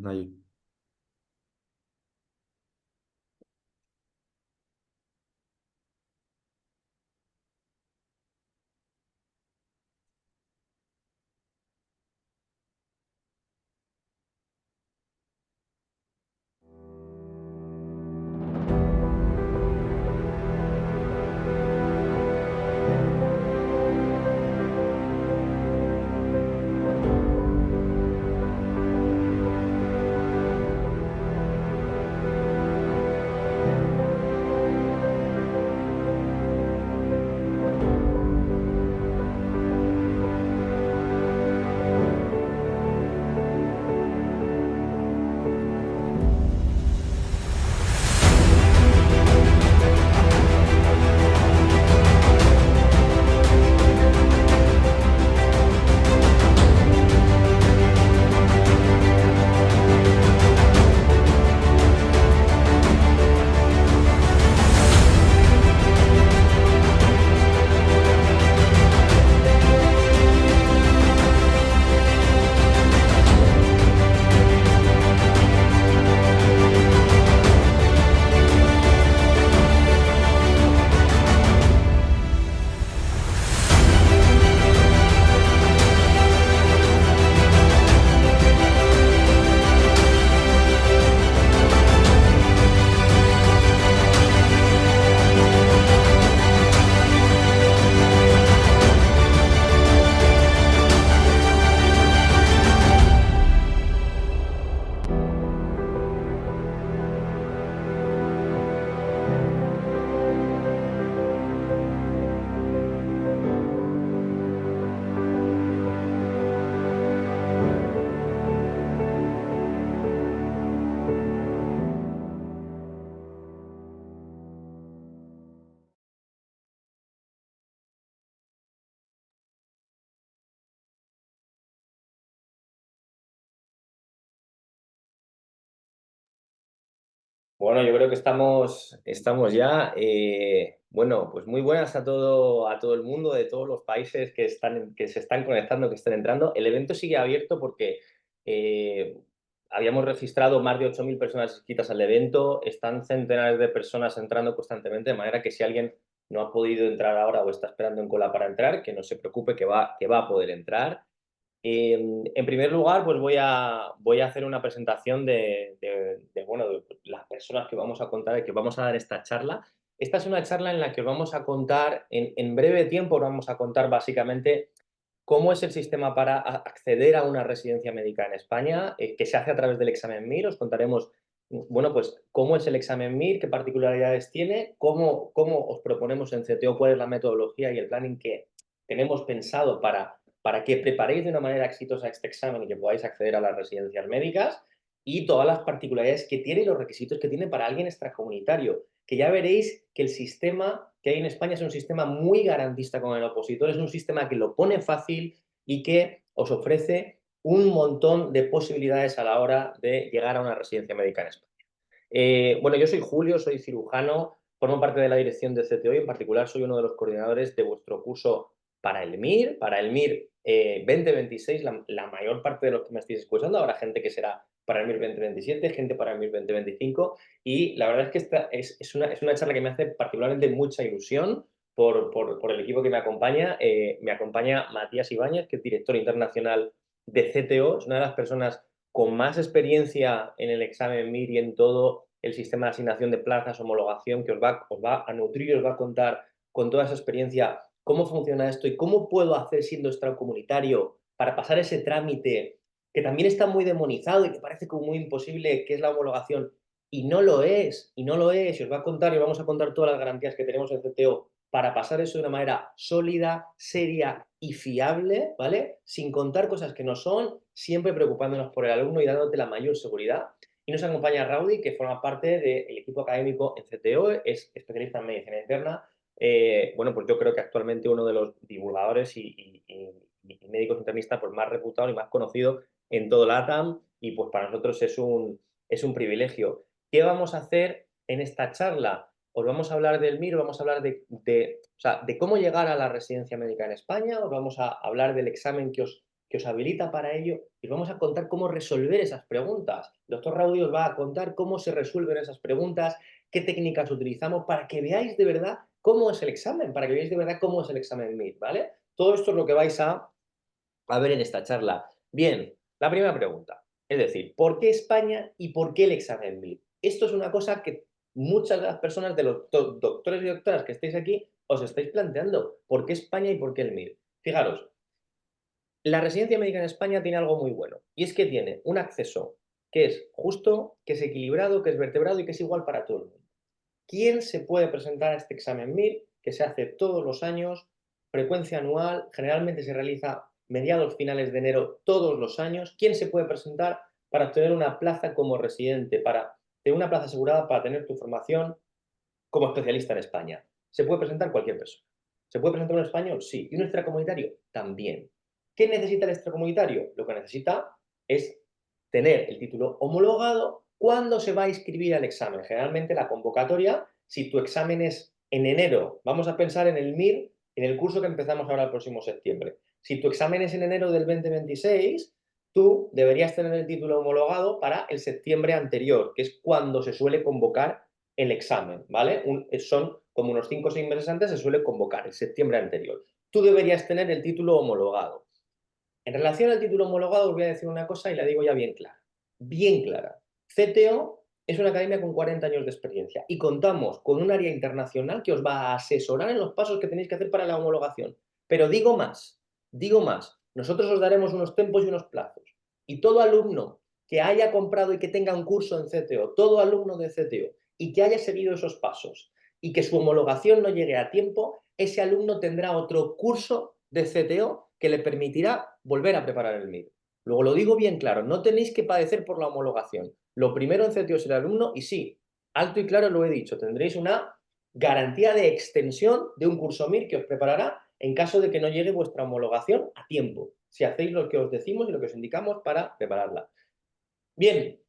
Nayu. Bueno, yo creo que estamos ya. Bueno, pues muy buenas a todo el mundo de todos los países que se están conectando, que están entrando. El evento sigue abierto porque eh, habíamos registrado más de 8.000 personas inscritas al evento. Están centenares de personas entrando constantemente, de manera que si alguien no ha podido entrar ahora o está esperando en cola para entrar, que no se preocupe, que va a poder entrar. En primer lugar, pues voy a hacer una presentación bueno, de las personas que vamos a contar, que vamos a dar esta charla. Esta es una charla en la que os vamos a contar, en breve tiempo, os vamos a contar básicamente cómo es el sistema para acceder a una residencia médica en España, que se hace a través del examen MIR. Os contaremos, bueno, pues cómo es el examen MIR, qué particularidades tiene, cómo os proponemos en CTO, cuál es la metodología y el planning que tenemos pensado para que preparéis de una manera exitosa este examen y que podáis acceder a las residencias médicas, y todas las particularidades que tiene y los requisitos que tiene para alguien extracomunitario, que ya veréis que el sistema que hay en España es un sistema muy garantista con el opositor, es un sistema que lo pone fácil y que os ofrece un montón de posibilidades a la hora de llegar a una residencia médica en España. Bueno, yo soy Julio, soy cirujano, formo parte de la dirección de CTO y en particular soy uno de los coordinadores de vuestro curso para el MIR 2026, la mayor parte de los que me estáis escuchando, habrá gente que será para el MIR 2027, gente para el MIR 2025, y la verdad es que esta es una charla que me hace particularmente mucha ilusión por el equipo que me acompaña Matías Ibáñez, que es director internacional de CTO, es una de las personas con más experiencia en el examen MIR y en todo el sistema de asignación de plazas, homologación, que os va a nutrir, os va a contar con toda esa experiencia cómo funciona esto y cómo puedo hacer siendo extracomunitario para pasar ese trámite que también está muy demonizado y que parece como muy imposible, que es la homologación, y no lo es, y no lo es, y os va a contar y vamos a contar todas las garantías que tenemos en CTO para pasar eso de una manera sólida, seria y fiable, ¿vale? Sin contar cosas que no son, siempre preocupándonos por el alumno y dándote la mayor seguridad. Y nos acompaña Raudi, que forma parte del equipo académico en CTO, es especialista en medicina interna. Bueno, pues yo creo que actualmente uno de los divulgadores y médicos internistas pues más reputados y más conocidos en todo LATAM, y pues para nosotros es un privilegio. ¿Qué vamos a hacer en esta charla? Os vamos a hablar del MIR, vamos a hablar o sea, de cómo llegar a la residencia médica en España, os vamos a hablar del examen que os que os habilita para ello y os vamos a contar cómo resolver esas preguntas. El doctor Raudio os va a contar cómo se resuelven esas preguntas, qué técnicas utilizamos para que veáis de verdad cómo es el examen, para que veáis de verdad cómo es el examen MIR, ¿vale? Todo esto es lo que vais a ver en esta charla. Bien, la primera pregunta, es decir, ¿por qué España y por qué el examen MIR? Esto es una cosa que muchas de las personas, de los doctores y doctoras que estáis aquí, os estáis planteando. ¿Por qué España y por qué el MIR? Fijaros, la residencia médica en España tiene algo muy bueno, y es que tiene un acceso que es justo, que es equilibrado, que es vertebrado y que es igual para todo el mundo. ¿Quién se puede presentar a este examen MIR? Que se hace todos los años, frecuencia anual, generalmente se realiza mediados finales de enero todos los años. ¿Quién se puede presentar para obtener una plaza como residente, para tener una plaza asegurada, para tener tu formación como especialista en España? Se puede presentar cualquier persona. ¿Se puede presentar un español? Sí. ¿Y un extracomunitario? También. ¿Qué necesita el extracomunitario? Lo que necesita es tener el título homologado cuando se va a inscribir al examen. Generalmente la convocatoria, si tu examen es en enero, vamos a pensar en el MIR, en el curso que empezamos ahora el próximo septiembre. Si tu examen es en enero del 2026, tú deberías tener el título homologado para el septiembre anterior, que es cuando se suele convocar el examen, ¿vale? Son como unos 5 o 6 meses antes se suele convocar, el septiembre anterior. Tú deberías tener el título homologado. En relación al título homologado os voy a decir una cosa y la digo ya bien clara. Bien clara. CTO es una academia con 40 años de experiencia y contamos con un área internacional que os va a asesorar en los pasos que tenéis que hacer para la homologación. Pero digo más, nosotros os daremos unos tiempos y unos plazos. Y todo alumno que haya comprado y que tenga un curso en CTO, todo alumno de CTO y que haya seguido esos pasos y que su homologación no llegue a tiempo, ese alumno tendrá otro curso de CTO que le permitirá volver a preparar el MIR. Luego lo digo bien claro, no tenéis que padecer por la homologación. Lo primero en CTO es el alumno y sí, alto y claro lo he dicho, tendréis una garantía de extensión de un curso MIR que os preparará en caso de que no llegue vuestra homologación a tiempo, si hacéis lo que os decimos y lo que os indicamos para prepararla. Bien,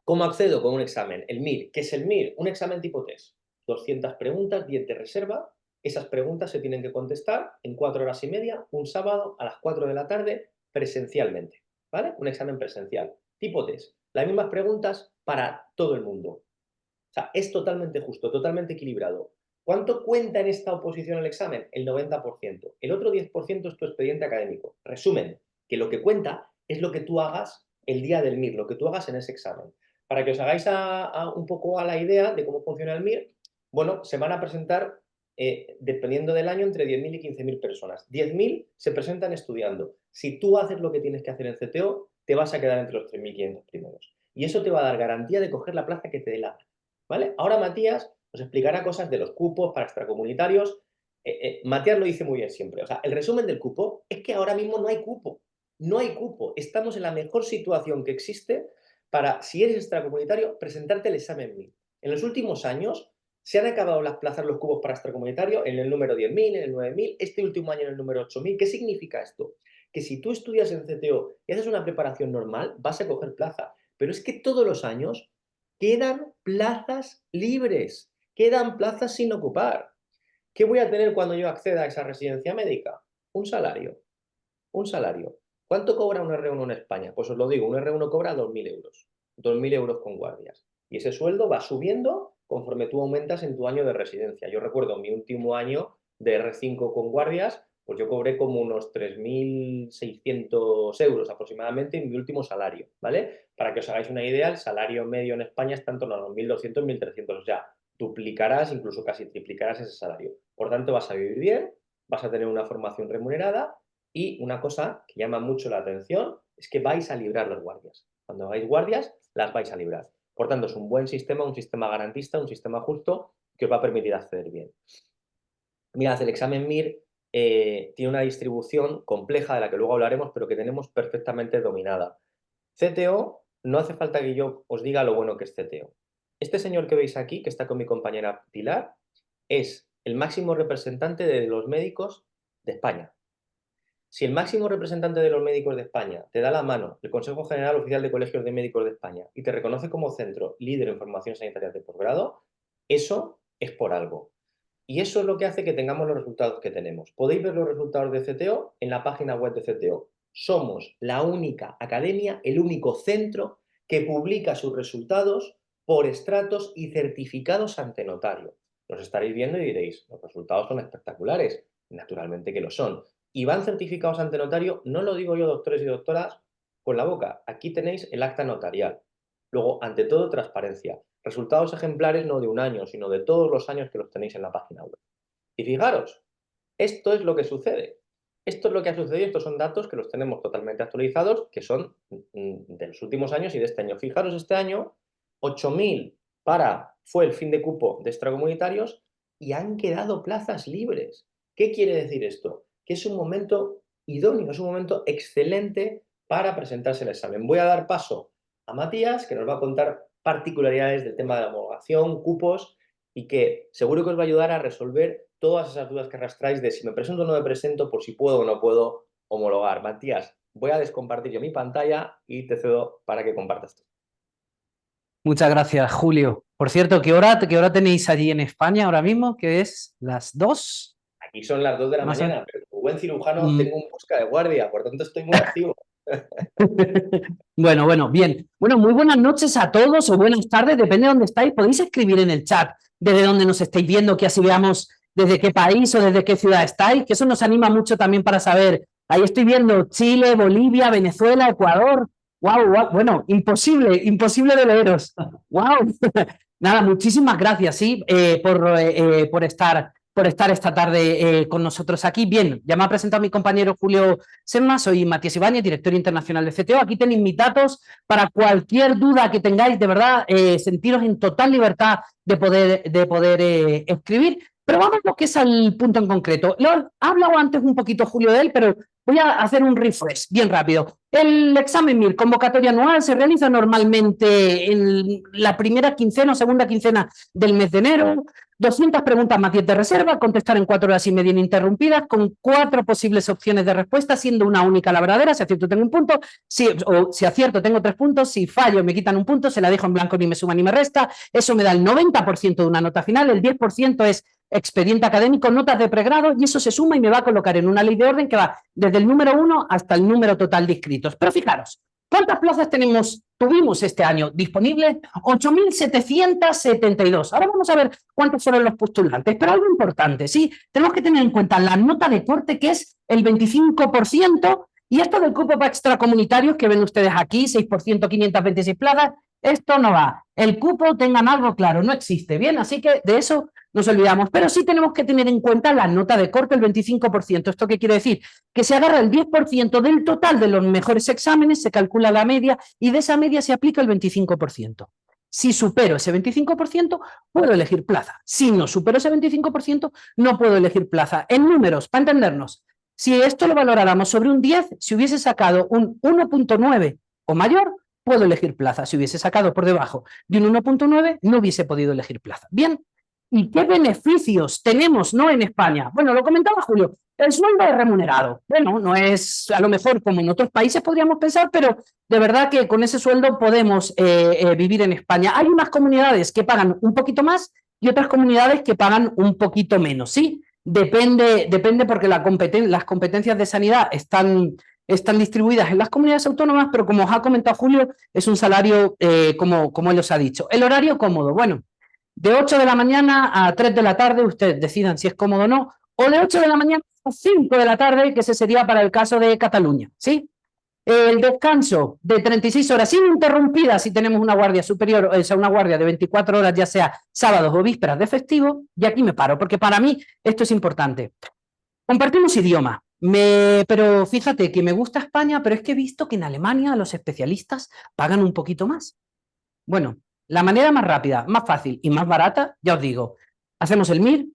¿cómo accedo con un examen? El MIR. ¿Qué es el MIR? Un examen tipo test. 200 preguntas, 10 de reserva. Esas preguntas se tienen que contestar en 4 horas y media, un sábado a las 4 de la tarde, presencialmente. ¿Vale? Un examen presencial. Tipo test. Las mismas preguntas para todo el mundo. O sea, es totalmente justo, totalmente equilibrado. ¿Cuánto cuenta en esta oposición al examen? El 90%. El otro 10% es tu expediente académico. Resumen, que lo que cuenta es lo que tú hagas el día del MIR, lo que tú hagas en ese examen. Para que os hagáis un poco a la idea de cómo funciona el MIR, bueno, se van a presentar, dependiendo del año, entre 10.000 y 15.000 personas. 10.000 se presentan estudiando. Si tú haces lo que tienes que hacer en CTO, te vas a quedar entre los 3.500 primeros. Y eso te va a dar garantía de coger la plaza que te dé la gana. ¿Vale? Ahora Matías os explicará cosas de los cupos para extracomunitarios. Matías lo dice muy bien siempre. O sea, el resumen del cupo es que ahora mismo no hay cupo. No hay cupo. Estamos en la mejor situación que existe para, si eres extracomunitario, presentarte el examen MIR. En los últimos años se han acabado las plazas, los cupos para extracomunitario en el número 10.000, en el 9.000, este último año en el número 8.000. ¿Qué significa esto? Que si tú estudias en CTO y haces una preparación normal, vas a coger plaza. Pero es que todos los años quedan plazas libres, quedan plazas sin ocupar. ¿Qué voy a tener cuando yo acceda a esa residencia médica? Un salario, un salario. ¿Cuánto cobra un R1 en España? Pues os lo digo, un R1 cobra 2.000 euros, 2.000 euros con guardias. Y ese sueldo va subiendo conforme tú aumentas en tu año de residencia. Yo recuerdo mi último año de R5 con guardias, pues yo cobré como unos 3.600 euros aproximadamente en mi último salario, ¿vale? Para que os hagáis una idea, el salario medio en España está en torno a los 1.200, 1.300, o sea, duplicarás, incluso casi triplicarás ese salario. Por tanto, vas a vivir bien, vas a tener una formación remunerada y una cosa que llama mucho la atención es que vais a librar las guardias. Cuando hagáis guardias, las vais a librar. Por tanto, es un buen sistema, un sistema garantista, un sistema justo que os va a permitir acceder bien. Mirad, el examen MIR tiene una distribución compleja de la que luego hablaremos, pero que tenemos perfectamente dominada. CTO, no hace falta que yo os diga lo bueno que es CTO. Este señor que veis aquí, que está con mi compañera Pilar, es el máximo representante de los médicos de España. Si el máximo representante de los médicos de España te da la mano, el Consejo General Oficial de Colegios de Médicos de España, y te reconoce como centro líder en formación sanitaria de posgrado, eso es por algo. Y eso es lo que hace que tengamos los resultados que tenemos. Podéis ver los resultados de CTO en la página web de CTO. Somos la única academia, el único centro que publica sus resultados por estratos y certificados ante notario. Los estaréis viendo y diréis, los resultados son espectaculares. Naturalmente que lo son. Y van certificados ante notario, no lo digo yo, doctores y doctoras, con la boca. Aquí tenéis el acta notarial. Luego, ante todo, transparencia. Resultados ejemplares no de un año, sino de todos los años que los tenéis en la página web. Y fijaros, esto es lo que sucede. Esto es lo que ha sucedido, estos son datos que los tenemos totalmente actualizados, que son de los últimos años y de este año. Fijaros, este año, 8.000 fue el fin de cupo de extracomunitarios y han quedado plazas libres. ¿Qué quiere decir esto? Que es un momento idóneo, es un momento excelente para presentarse el examen. Voy a dar paso a Matías, que nos va a contar particularidades del tema de la homologación, cupos, y que seguro que os va a ayudar a resolver todas esas dudas que arrastráis de si me presento o no me presento, por si puedo o no puedo homologar. Matías, voy a descompartir yo mi pantalla y te cedo para que compartas tú. Muchas gracias, Julio. Por cierto, ¿qué hora tenéis allí en España ahora mismo? ¿Que es las 2? Aquí son las 2 de la mañana, pero como buen cirujano tengo un busca de guardia, por tanto estoy muy activo. Bueno, bien. Bueno, muy buenas noches a todos o buenas tardes, depende de dónde estáis. Podéis escribir en el chat desde dónde nos estáis viendo, que así veamos desde qué país o desde qué ciudad estáis, que eso nos anima mucho también para saber. Ahí estoy viendo Chile, Bolivia, Venezuela, Ecuador. Wow. Bueno, imposible de leeros. Wow. Nada, muchísimas gracias, sí, por estar esta tarde con nosotros aquí. Bien, ya me ha presentado mi compañero Julio Serna, soy Matías Ibáñez, director internacional de CTO. Aquí tenéis mis datos para cualquier duda que tengáis, de verdad, sentiros en total libertad de poder escribir. Pero vamos a lo que es al punto en concreto. Lo he hablado antes un poquito, Julio, de él, pero voy a hacer un refresh bien rápido. El examen MIR, convocatoria anual, se realiza normalmente en la primera quincena o segunda quincena del mes de enero. 200 preguntas más 10 de reserva, contestar en 4 horas y media ininterrumpidas, con 4 posibles opciones de respuesta, siendo una única la verdadera. Si acierto tengo un punto, si acierto tengo 3 puntos, si fallo me quitan un punto, se la dejo en blanco, ni me suma ni me resta. Eso me da el 90% de una nota final, el 10% es expediente académico, notas de pregrado, y eso se suma y me va a colocar en una ley de orden que va desde el número 1 hasta el número total de inscritos. Pero fijaros, ¿cuántas plazas tuvimos este año disponibles? 8.772. Ahora vamos a ver cuántos fueron los postulantes, pero algo importante, ¿sí? Tenemos que tener en cuenta la nota de corte, que es el 25%, y esto del cupo para extracomunitarios que ven ustedes aquí, 6%, 526 plazas, esto no va. El cupo, tengan algo claro, no existe, ¿bien? Así que de eso nos olvidamos, pero sí tenemos que tener en cuenta la nota de corte, el 25%. ¿Esto qué quiere decir? Que se agarra el 10% del total de los mejores exámenes, se calcula la media y de esa media se aplica el 25%. Si supero ese 25%, puedo elegir plaza. Si no supero ese 25%, no puedo elegir plaza. En números, para entendernos, si esto lo valoráramos sobre un 10, si hubiese sacado un 1.9 o mayor, puedo elegir plaza. Si hubiese sacado por debajo de un 1.9, no hubiese podido elegir plaza. Bien, ¿y qué beneficios tenemos, no, en España? Bueno, lo comentaba Julio, el sueldo es remunerado. Bueno, no es a lo mejor como en otros países podríamos pensar, pero de verdad que con ese sueldo podemos vivir en España. Hay unas comunidades que pagan un poquito más y otras comunidades que pagan un poquito menos, ¿sí? Depende porque las competencias de sanidad están distribuidas en las comunidades autónomas, pero como os ha comentado Julio, es un salario como él os ha dicho. El horario cómodo, bueno, de 8 de la mañana a 3 de la tarde, ustedes decidan si es cómodo o no, o de 8 de la mañana a 5 de la tarde, que ese sería para el caso de Cataluña, ¿sí? El descanso de 36 horas ininterrumpidas si tenemos una guardia superior, o sea, una guardia de 24 horas, ya sea sábados o vísperas de festivo, y aquí me paro, porque para mí esto es importante. Compartimos idioma, pero fíjate que me gusta España, pero es que he visto que en Alemania los especialistas pagan un poquito más. Bueno, la manera más rápida, más fácil y más barata, ya os digo, hacemos el MIR,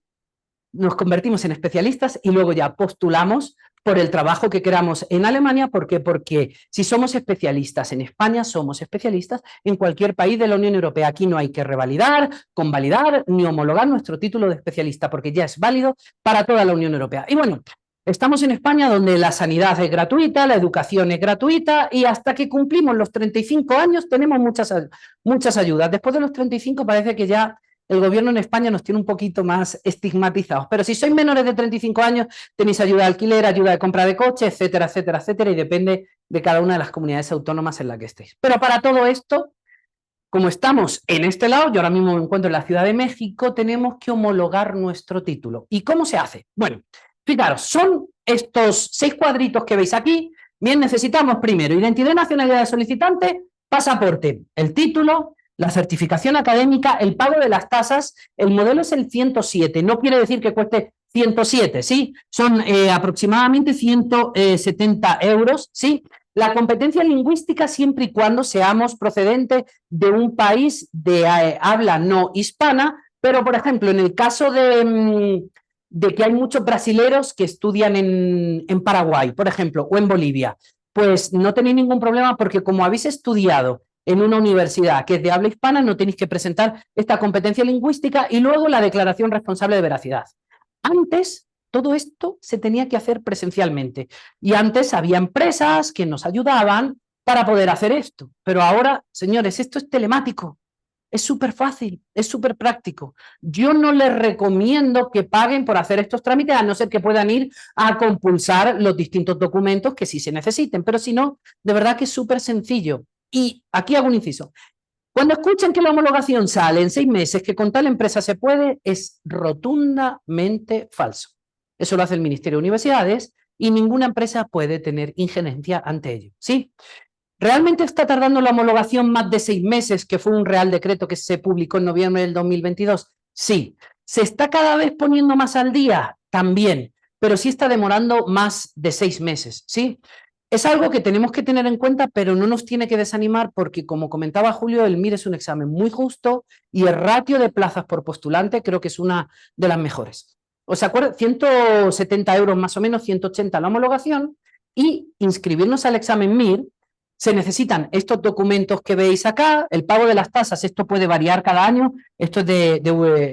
nos convertimos en especialistas y luego ya postulamos por el trabajo que queramos en Alemania. ¿Por qué? Porque si somos especialistas en España, somos especialistas en cualquier país de la Unión Europea. Aquí no hay que revalidar, convalidar ni homologar nuestro título de especialista porque ya es válido para toda la Unión Europea. Y bueno, estamos en España donde la sanidad es gratuita, la educación es gratuita y hasta que cumplimos los 35 años tenemos muchas ayudas. Después de los 35 parece que ya el gobierno en España nos tiene un poquito más estigmatizados. Pero si sois menores de 35 años, tenéis ayuda de alquiler, ayuda de compra de coche, etcétera, etcétera, etcétera, y depende de cada una de las comunidades autónomas en la que estéis. Pero para todo esto, como estamos en este lado, yo ahora mismo me encuentro en la Ciudad de México, tenemos que homologar nuestro título. ¿Y cómo se hace? Bueno, fijaros, son estos 6 cuadritos que veis aquí. Bien, necesitamos primero identidad y nacionalidad del solicitante, pasaporte, el título, la certificación académica, el pago de las tasas. El modelo es el 107, no quiere decir que cueste 107, ¿sí? Son aproximadamente 170 euros, ¿sí? La competencia lingüística siempre y cuando seamos procedentes de un país de habla no hispana, pero por ejemplo, en el caso de que hay muchos brasileros que estudian en Paraguay, por ejemplo, o en Bolivia, pues no tenéis ningún problema porque como habéis estudiado en una universidad que es de habla hispana, no tenéis que presentar esta competencia lingüística y luego la declaración responsable de veracidad. Antes, todo esto se tenía que hacer presencialmente y antes había empresas que nos ayudaban para poder hacer esto, pero ahora, señores, esto es telemático, es súper fácil, es súper práctico. Yo no les recomiendo que paguen por hacer estos trámites, a no ser que puedan ir a compulsar los distintos documentos que sí se necesiten, pero si no, de verdad que es súper sencillo. Y aquí hago un inciso. Cuando escuchen que la homologación sale en 6 meses, que con tal empresa se puede, es rotundamente falso. Eso lo hace el Ministerio de Universidades y ninguna empresa puede tener injerencia ante ello, ¿sí? ¿Realmente está tardando la homologación más de 6 meses, que fue un real decreto que se publicó en noviembre del 2022? Sí. ¿Se está cada vez poniendo más al día? También, pero sí está demorando más de 6 meses, ¿sí? Es algo que tenemos que tener en cuenta, pero no nos tiene que desanimar porque, como comentaba Julio, el MIR es un examen muy justo y el ratio de plazas por postulante creo que es una de las mejores. ¿Os acuerdan? 170 euros más o menos, 180 la homologación, y inscribirnos al examen MIR. Se necesitan estos documentos que veis acá, el pago de las tasas, esto puede variar cada año, esto es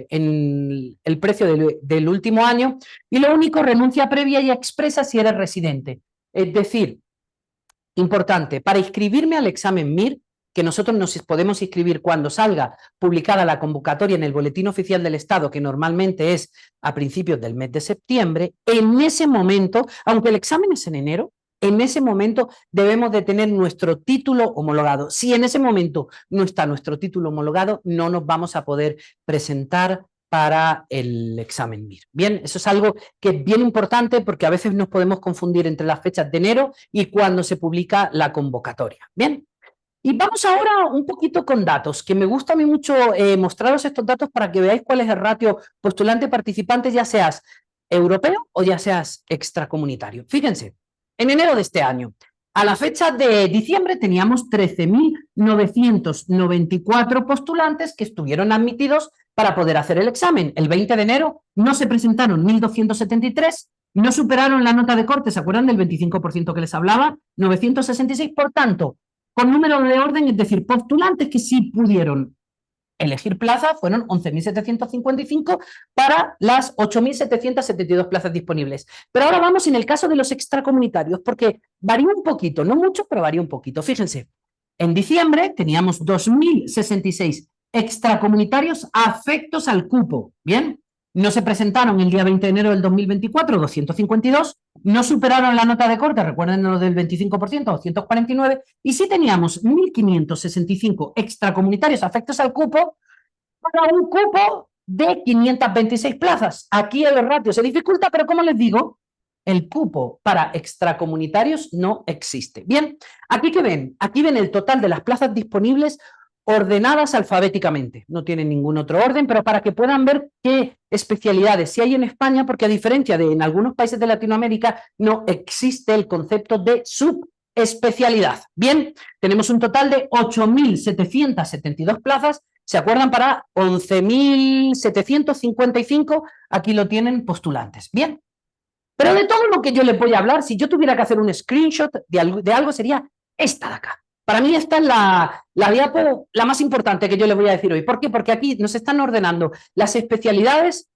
en el precio del último año, y lo único, renuncia previa y expresa si eres residente. Es decir, importante, para inscribirme al examen MIR, que nosotros nos podemos inscribir cuando salga publicada la convocatoria en el Boletín Oficial del Estado, que normalmente es a principios del mes de septiembre, en ese momento, aunque el examen es en enero, en ese momento debemos de tener nuestro título homologado. Si en ese momento no está nuestro título homologado, no nos vamos a poder presentar para el examen MIR. Bien, eso es algo que es bien importante porque a veces nos podemos confundir entre las fechas de enero y cuando se publica la convocatoria. Bien, y vamos ahora un poquito con datos, que me gusta a mí mucho mostraros estos datos para que veáis cuál es el ratio postulante-participante, ya seas europeo o ya seas extracomunitario. Fíjense, en enero de este año, a la fecha de diciembre teníamos 13.994 postulantes que estuvieron admitidos para poder hacer el examen. El 20 de enero no se presentaron 1.273, no superaron la nota de corte, ¿se acuerdan del 25% que les hablaba? 966, por tanto, con número de orden, es decir, postulantes que sí pudieron elegir plaza, fueron 11.755 para las 8.772 plazas disponibles. Pero ahora vamos en el caso de los extracomunitarios, porque varía un poquito, no mucho, pero varía un poquito. Fíjense, en diciembre teníamos 2.066 extracomunitarios afectos al cupo, ¿bien? No se presentaron el día 20 de enero del 2024, 252, no superaron la nota de corte, recuerden lo del 25%, 249, y sí teníamos 1.565 extracomunitarios afectos al cupo para un cupo de 526 plazas. Aquí el ratio se dificulta, pero como les digo, el cupo para extracomunitarios no existe. Bien, aquí que ven, aquí ven el total de las plazas disponibles ordenadas alfabéticamente. No tienen ningún otro orden, pero para que puedan ver qué especialidades sí hay en España, porque a diferencia de en algunos países de Latinoamérica, no existe el concepto de subespecialidad. Bien, tenemos un total de 8.772 plazas, ¿se acuerdan? Para 11.755, aquí lo tienen postulantes. Bien, pero de todo lo que yo les voy a hablar, si yo tuviera que hacer un screenshot de algo, sería esta de acá. Para mí esta es la diapo la más importante que yo les voy a decir hoy. ¿Por qué? Porque aquí nos están ordenando las especialidades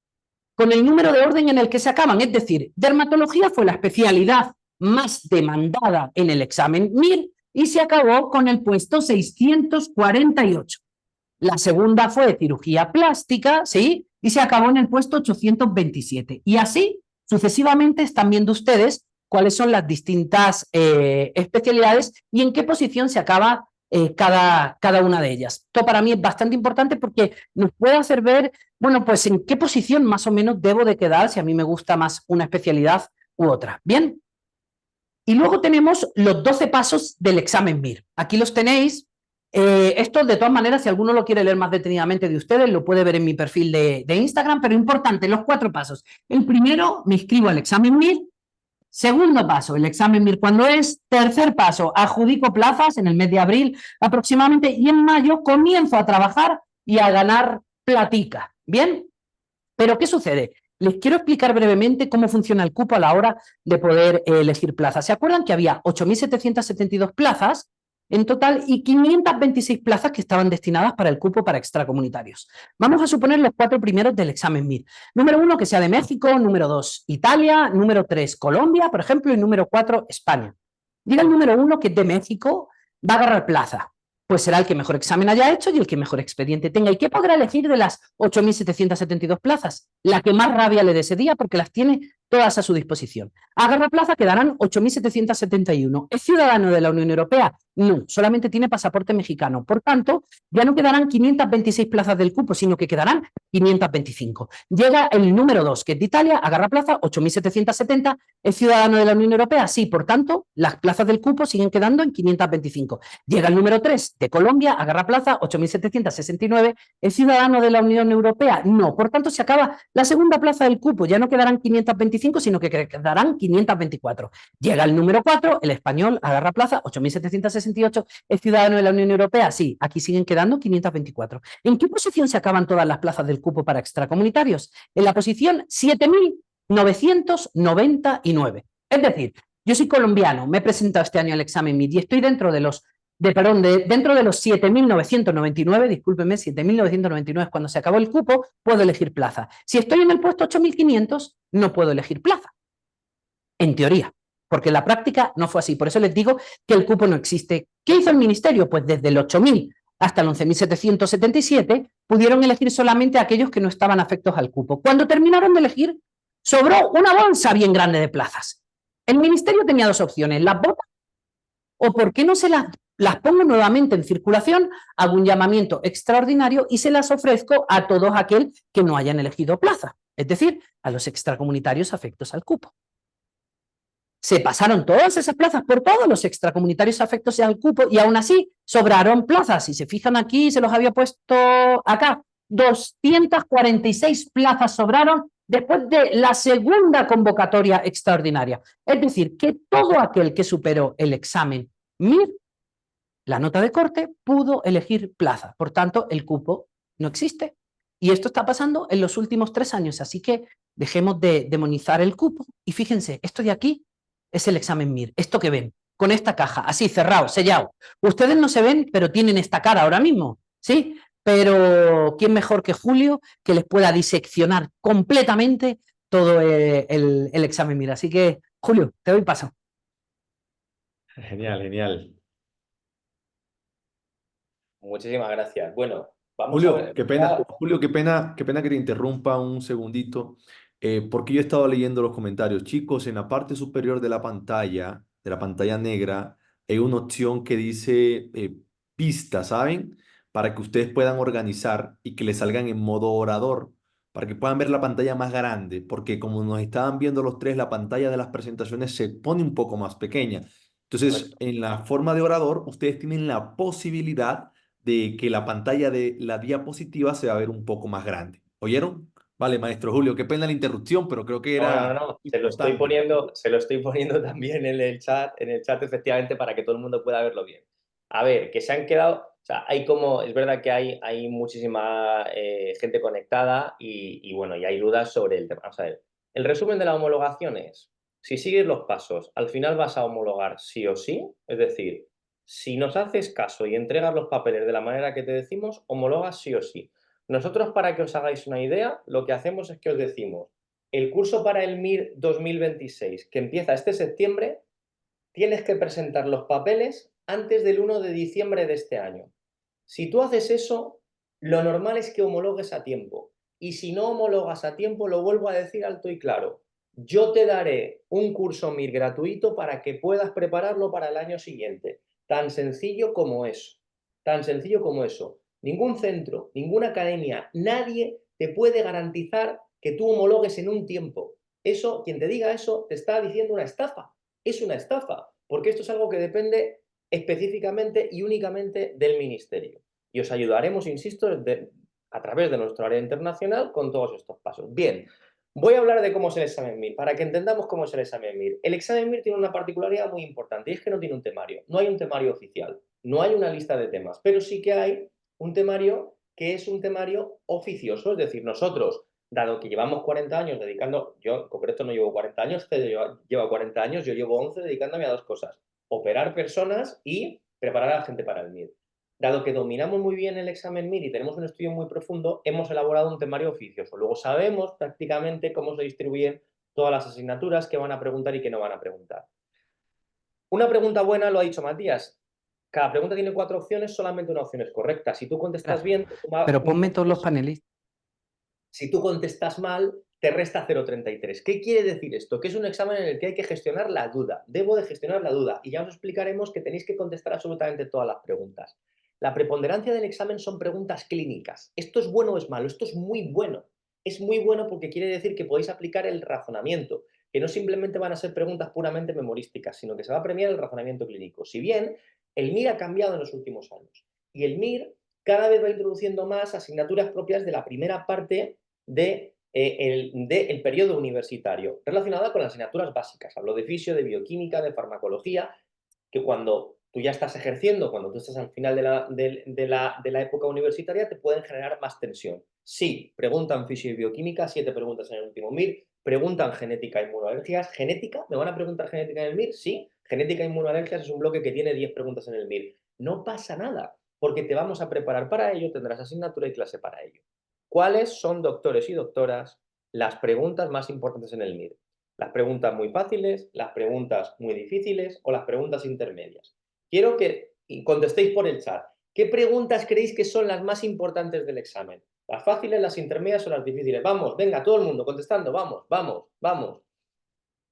con el número de orden en el que se acaban. Es decir, dermatología fue la especialidad más demandada en el examen MIR y se acabó con el puesto 648. La segunda fue cirugía plástica, ¿sí? Y se acabó en el puesto 827. Y así, sucesivamente, están viendo ustedes cuáles son las distintas especialidades y en qué posición se acaba cada una de ellas. Esto para mí es bastante importante porque nos puede hacer ver, bueno, pues en qué posición más o menos debo de quedar si a mí me gusta más una especialidad u otra. Bien. Y luego tenemos los 12 pasos del examen MIR. Aquí los tenéis. Esto, de todas maneras, si alguno lo quiere leer más detenidamente de ustedes, lo puede ver en mi perfil de Instagram, pero importante, los 4 pasos. El primero, me inscribo al examen MIR. Segundo paso, el examen MIR cuando es. Tercer paso, adjudico plazas en el mes de abril aproximadamente y en mayo comienzo a trabajar y a ganar platica. ¿Bien? Pero ¿qué sucede? Les quiero explicar brevemente cómo funciona el cupo a la hora de poder elegir plazas. ¿Se acuerdan que había 8.772 plazas en total y 526 plazas que estaban destinadas para el cupo para extracomunitarios? Vamos a suponer los 4 primeros del examen MIR. Número 1, que sea de México. Número 2, Italia. Número 3, Colombia, por ejemplo. Y número 4, España. Diga el número 1, que es de México, va a agarrar plaza. Pues será el que mejor examen haya hecho y el que mejor expediente tenga. ¿Y qué podrá elegir de las 8.772 plazas? La que más rabia le dé ese día porque las tiene todas a su disposición. Agarra plaza quedarán 8.771. ¿Es ciudadano de la Unión Europea? No, solamente tiene pasaporte mexicano. Por tanto, ya no quedarán 526 plazas del cupo, sino que quedarán 525. Llega el número 2, que es de Italia, agarra plaza 8.770. ¿Es ciudadano de la Unión Europea? Sí, por tanto, las plazas del cupo siguen quedando en 525. Llega el número 3 de Colombia, agarra plaza 8.769. ¿Es ciudadano de la Unión Europea? No, por tanto se acaba la segunda plaza del cupo, ya no quedarán 525, sino que quedarán 524. Llega el número 4, el español, agarra plaza 8.768. ¿Es ciudadano de la Unión Europea? Sí, aquí siguen quedando 524. ¿En qué posición se acaban todas las plazas del cupo para extracomunitarios? En la posición 7.999. Es decir, yo soy colombiano, me he presentado este año al examen MIR y estoy dentro de los dentro de los 7.999, discúlpeme, 7.999 es cuando se acabó el cupo, puedo elegir plaza. Si estoy en el puesto 8.500, no puedo elegir plaza. En teoría, porque en la práctica no fue así. Por eso les digo que el cupo no existe. ¿Qué hizo el ministerio? Pues desde el 8.000 hasta el 11.777 pudieron elegir solamente a aquellos que no estaban afectos al cupo. Cuando terminaron de elegir, sobró una bolsa bien grande de plazas. El ministerio tenía 2 opciones, las botas o por qué no se las pongo nuevamente en circulación, hago un llamamiento extraordinario y se las ofrezco a todos aquel que no hayan elegido plaza, es decir, a los extracomunitarios afectos al cupo. Se pasaron todas esas plazas por todos los extracomunitarios afectos al cupo y aún así sobraron plazas. Si se fijan aquí, se los había puesto acá, 246 plazas sobraron después de la segunda convocatoria extraordinaria. Es decir, que todo aquel que superó el examen MIR, la nota de corte, pudo elegir plaza. Por tanto, el cupo no existe. Y esto está pasando en los últimos 3 años. Así que dejemos de demonizar el cupo. Y fíjense, esto de aquí es el examen MIR. Esto que ven, con esta caja, así, cerrado, sellado. Ustedes no se ven, pero tienen esta cara ahora mismo, ¿sí? Pero ¿quién mejor que Julio que les pueda diseccionar completamente todo el examen MIR? Así que, Julio, te doy paso. Genial, genial. Muchísimas gracias. Bueno, vamos a ver. Julio, qué pena que te interrumpa un segundito, porque yo he estado leyendo los comentarios. Chicos, en la parte superior de la pantalla negra, hay una opción que dice pista, ¿saben? Para que ustedes puedan organizar y que les salgan en modo orador, para que puedan ver la pantalla más grande, porque como nos estaban viendo los tres, la pantalla de las presentaciones se pone un poco más pequeña. Entonces, Correcto. en la forma de orador, ustedes tienen la posibilidad de que la pantalla de la diapositiva se va a ver un poco más grande. ¿Oyeron? Vale, maestro Julio, qué pena la interrupción, pero creo que No, no, era no. importante. Se lo estoy poniendo también en el chat efectivamente para que todo el mundo pueda verlo bien. A ver, que se han quedado, o sea, hay como, es verdad que hay muchísima gente conectada y bueno, y hay dudas sobre el tema. Vamos a ver, el resumen de la homologación es, si sigues los pasos, al final vas a homologar sí o sí, es decir, si nos haces caso y entregas los papeles de la manera que te decimos, homologas sí o sí. Nosotros, para que os hagáis una idea, lo que hacemos es que os decimos, el curso para el MIR 2026, que empieza este septiembre, tienes que presentar los papeles antes del 1 de diciembre de este año. Si tú haces eso, lo normal es que homologues a tiempo. Y si no homologas a tiempo, lo vuelvo a decir alto y claro, yo te daré un curso MIR gratuito para que puedas prepararlo para el año siguiente. Tan sencillo como eso. Tan sencillo como eso. Ningún centro, ninguna academia, nadie te puede garantizar que tú homologues en un tiempo. Eso, quien te diga eso, te está diciendo una estafa. Es una estafa, porque esto es algo que depende específicamente y únicamente del ministerio. Y os ayudaremos, insisto, a través de nuestro área internacional con todos estos pasos. Bien, voy a hablar de cómo es el examen MIR, para que entendamos cómo es el examen MIR. El examen MIR tiene una particularidad muy importante, y es que no tiene un temario. No hay un temario oficial, no hay una lista de temas, pero sí que hay un temario que es un temario oficioso, es decir, nosotros, dado que llevamos 40 años dedicando, yo en concreto no llevo 40 años, usted lleva 40 años, yo llevo 11 dedicándome a dos cosas, operar personas y preparar a la gente para el MIR. Dado que dominamos muy bien el examen MIR y tenemos un estudio muy profundo, hemos elaborado un temario oficioso. Luego sabemos prácticamente cómo se distribuyen todas las asignaturas, qué van a preguntar y qué no van a preguntar. Una pregunta buena, lo ha dicho Matías. Cada pregunta tiene 4 opciones, solamente una opción es correcta. Si tú contestas bien, Pero ponme todos los panelistas. si tú contestas mal, te resta 0,33. ¿Qué quiere decir esto? Que es un examen en el que hay que gestionar la duda. Debo de gestionar la duda. Y ya os explicaremos que tenéis que contestar absolutamente todas las preguntas. La preponderancia del examen son preguntas clínicas. ¿Esto es bueno o es malo? Esto es muy bueno. Es muy bueno porque quiere decir que podéis aplicar el razonamiento, que no simplemente van a ser preguntas puramente memorísticas, sino que se va a premiar el razonamiento clínico. Si bien el MIR ha cambiado en los últimos años y el MIR cada vez va introduciendo más asignaturas propias de la primera parte del periodo universitario, relacionada con las asignaturas básicas. Hablo de fisio, de bioquímica, de farmacología, que cuando tú ya estás ejerciendo, cuando tú estás al final de la época universitaria, te pueden generar más tensión. Sí, preguntan fisio y bioquímica, 7 preguntas en el último MIR, preguntan genética e inmunoalergias. ¿Genética? ¿Me van a preguntar genética en el MIR? Sí, genética e inmunoalergias es un bloque que tiene 10 preguntas en el MIR. No pasa nada, porque te vamos a preparar para ello, tendrás asignatura y clase para ello. ¿Cuáles son, doctores y doctoras, las preguntas más importantes en el MIR? Las preguntas muy fáciles, las preguntas muy difíciles o las preguntas intermedias. Quiero que contestéis por el chat. ¿Qué preguntas creéis que son las más importantes del examen? ¿Las fáciles, las intermedias o las difíciles? Vamos, venga, todo el mundo contestando, vamos, vamos, vamos.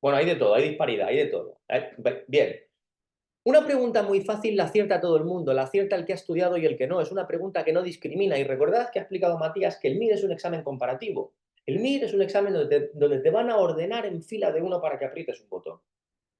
Bueno, hay de todo, hay disparidad, hay de todo. Bien. Una pregunta muy fácil la acierta todo el mundo, la acierta el que ha estudiado y el que no. Es una pregunta que no discrimina. Y recordad que ha explicado Matías que el MIR es un examen comparativo. El MIR es un examen donde te van a ordenar en fila de uno para que aprietes un botón.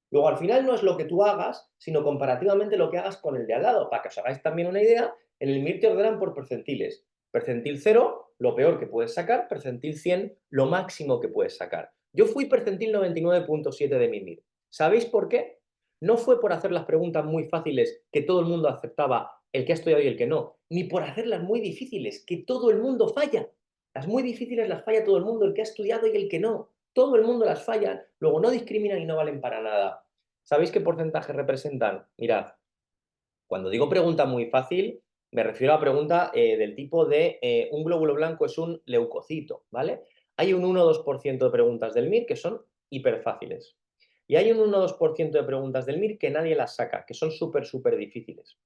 Luego, al final no es lo que tú hagas, sino comparativamente lo que hagas con el de al lado. Para que os hagáis también una idea, en el MIR te ordenan por percentiles. Percentil 0, lo peor que puedes sacar. Percentil 100, lo máximo que puedes sacar. Yo fui percentil 99,7 de mi MIR. ¿Sabéis por qué? No fue por hacer las preguntas muy fáciles que todo el mundo aceptaba, el que ha estudiado y el que no, ni por hacerlas muy difíciles, que todo el mundo falla. Las muy difíciles las falla todo el mundo, el que ha estudiado y el que no. Todo el mundo las falla, luego no discriminan y no valen para nada. ¿Sabéis qué porcentaje representan? Mirad, cuando digo pregunta muy fácil, me refiero a pregunta del tipo de un glóbulo blanco es un leucocito, ¿vale? Hay un 1-2% de preguntas del MIR que son hiperfáciles. Y hay un 1-2% de preguntas del MIR que nadie las saca, que son súper difíciles.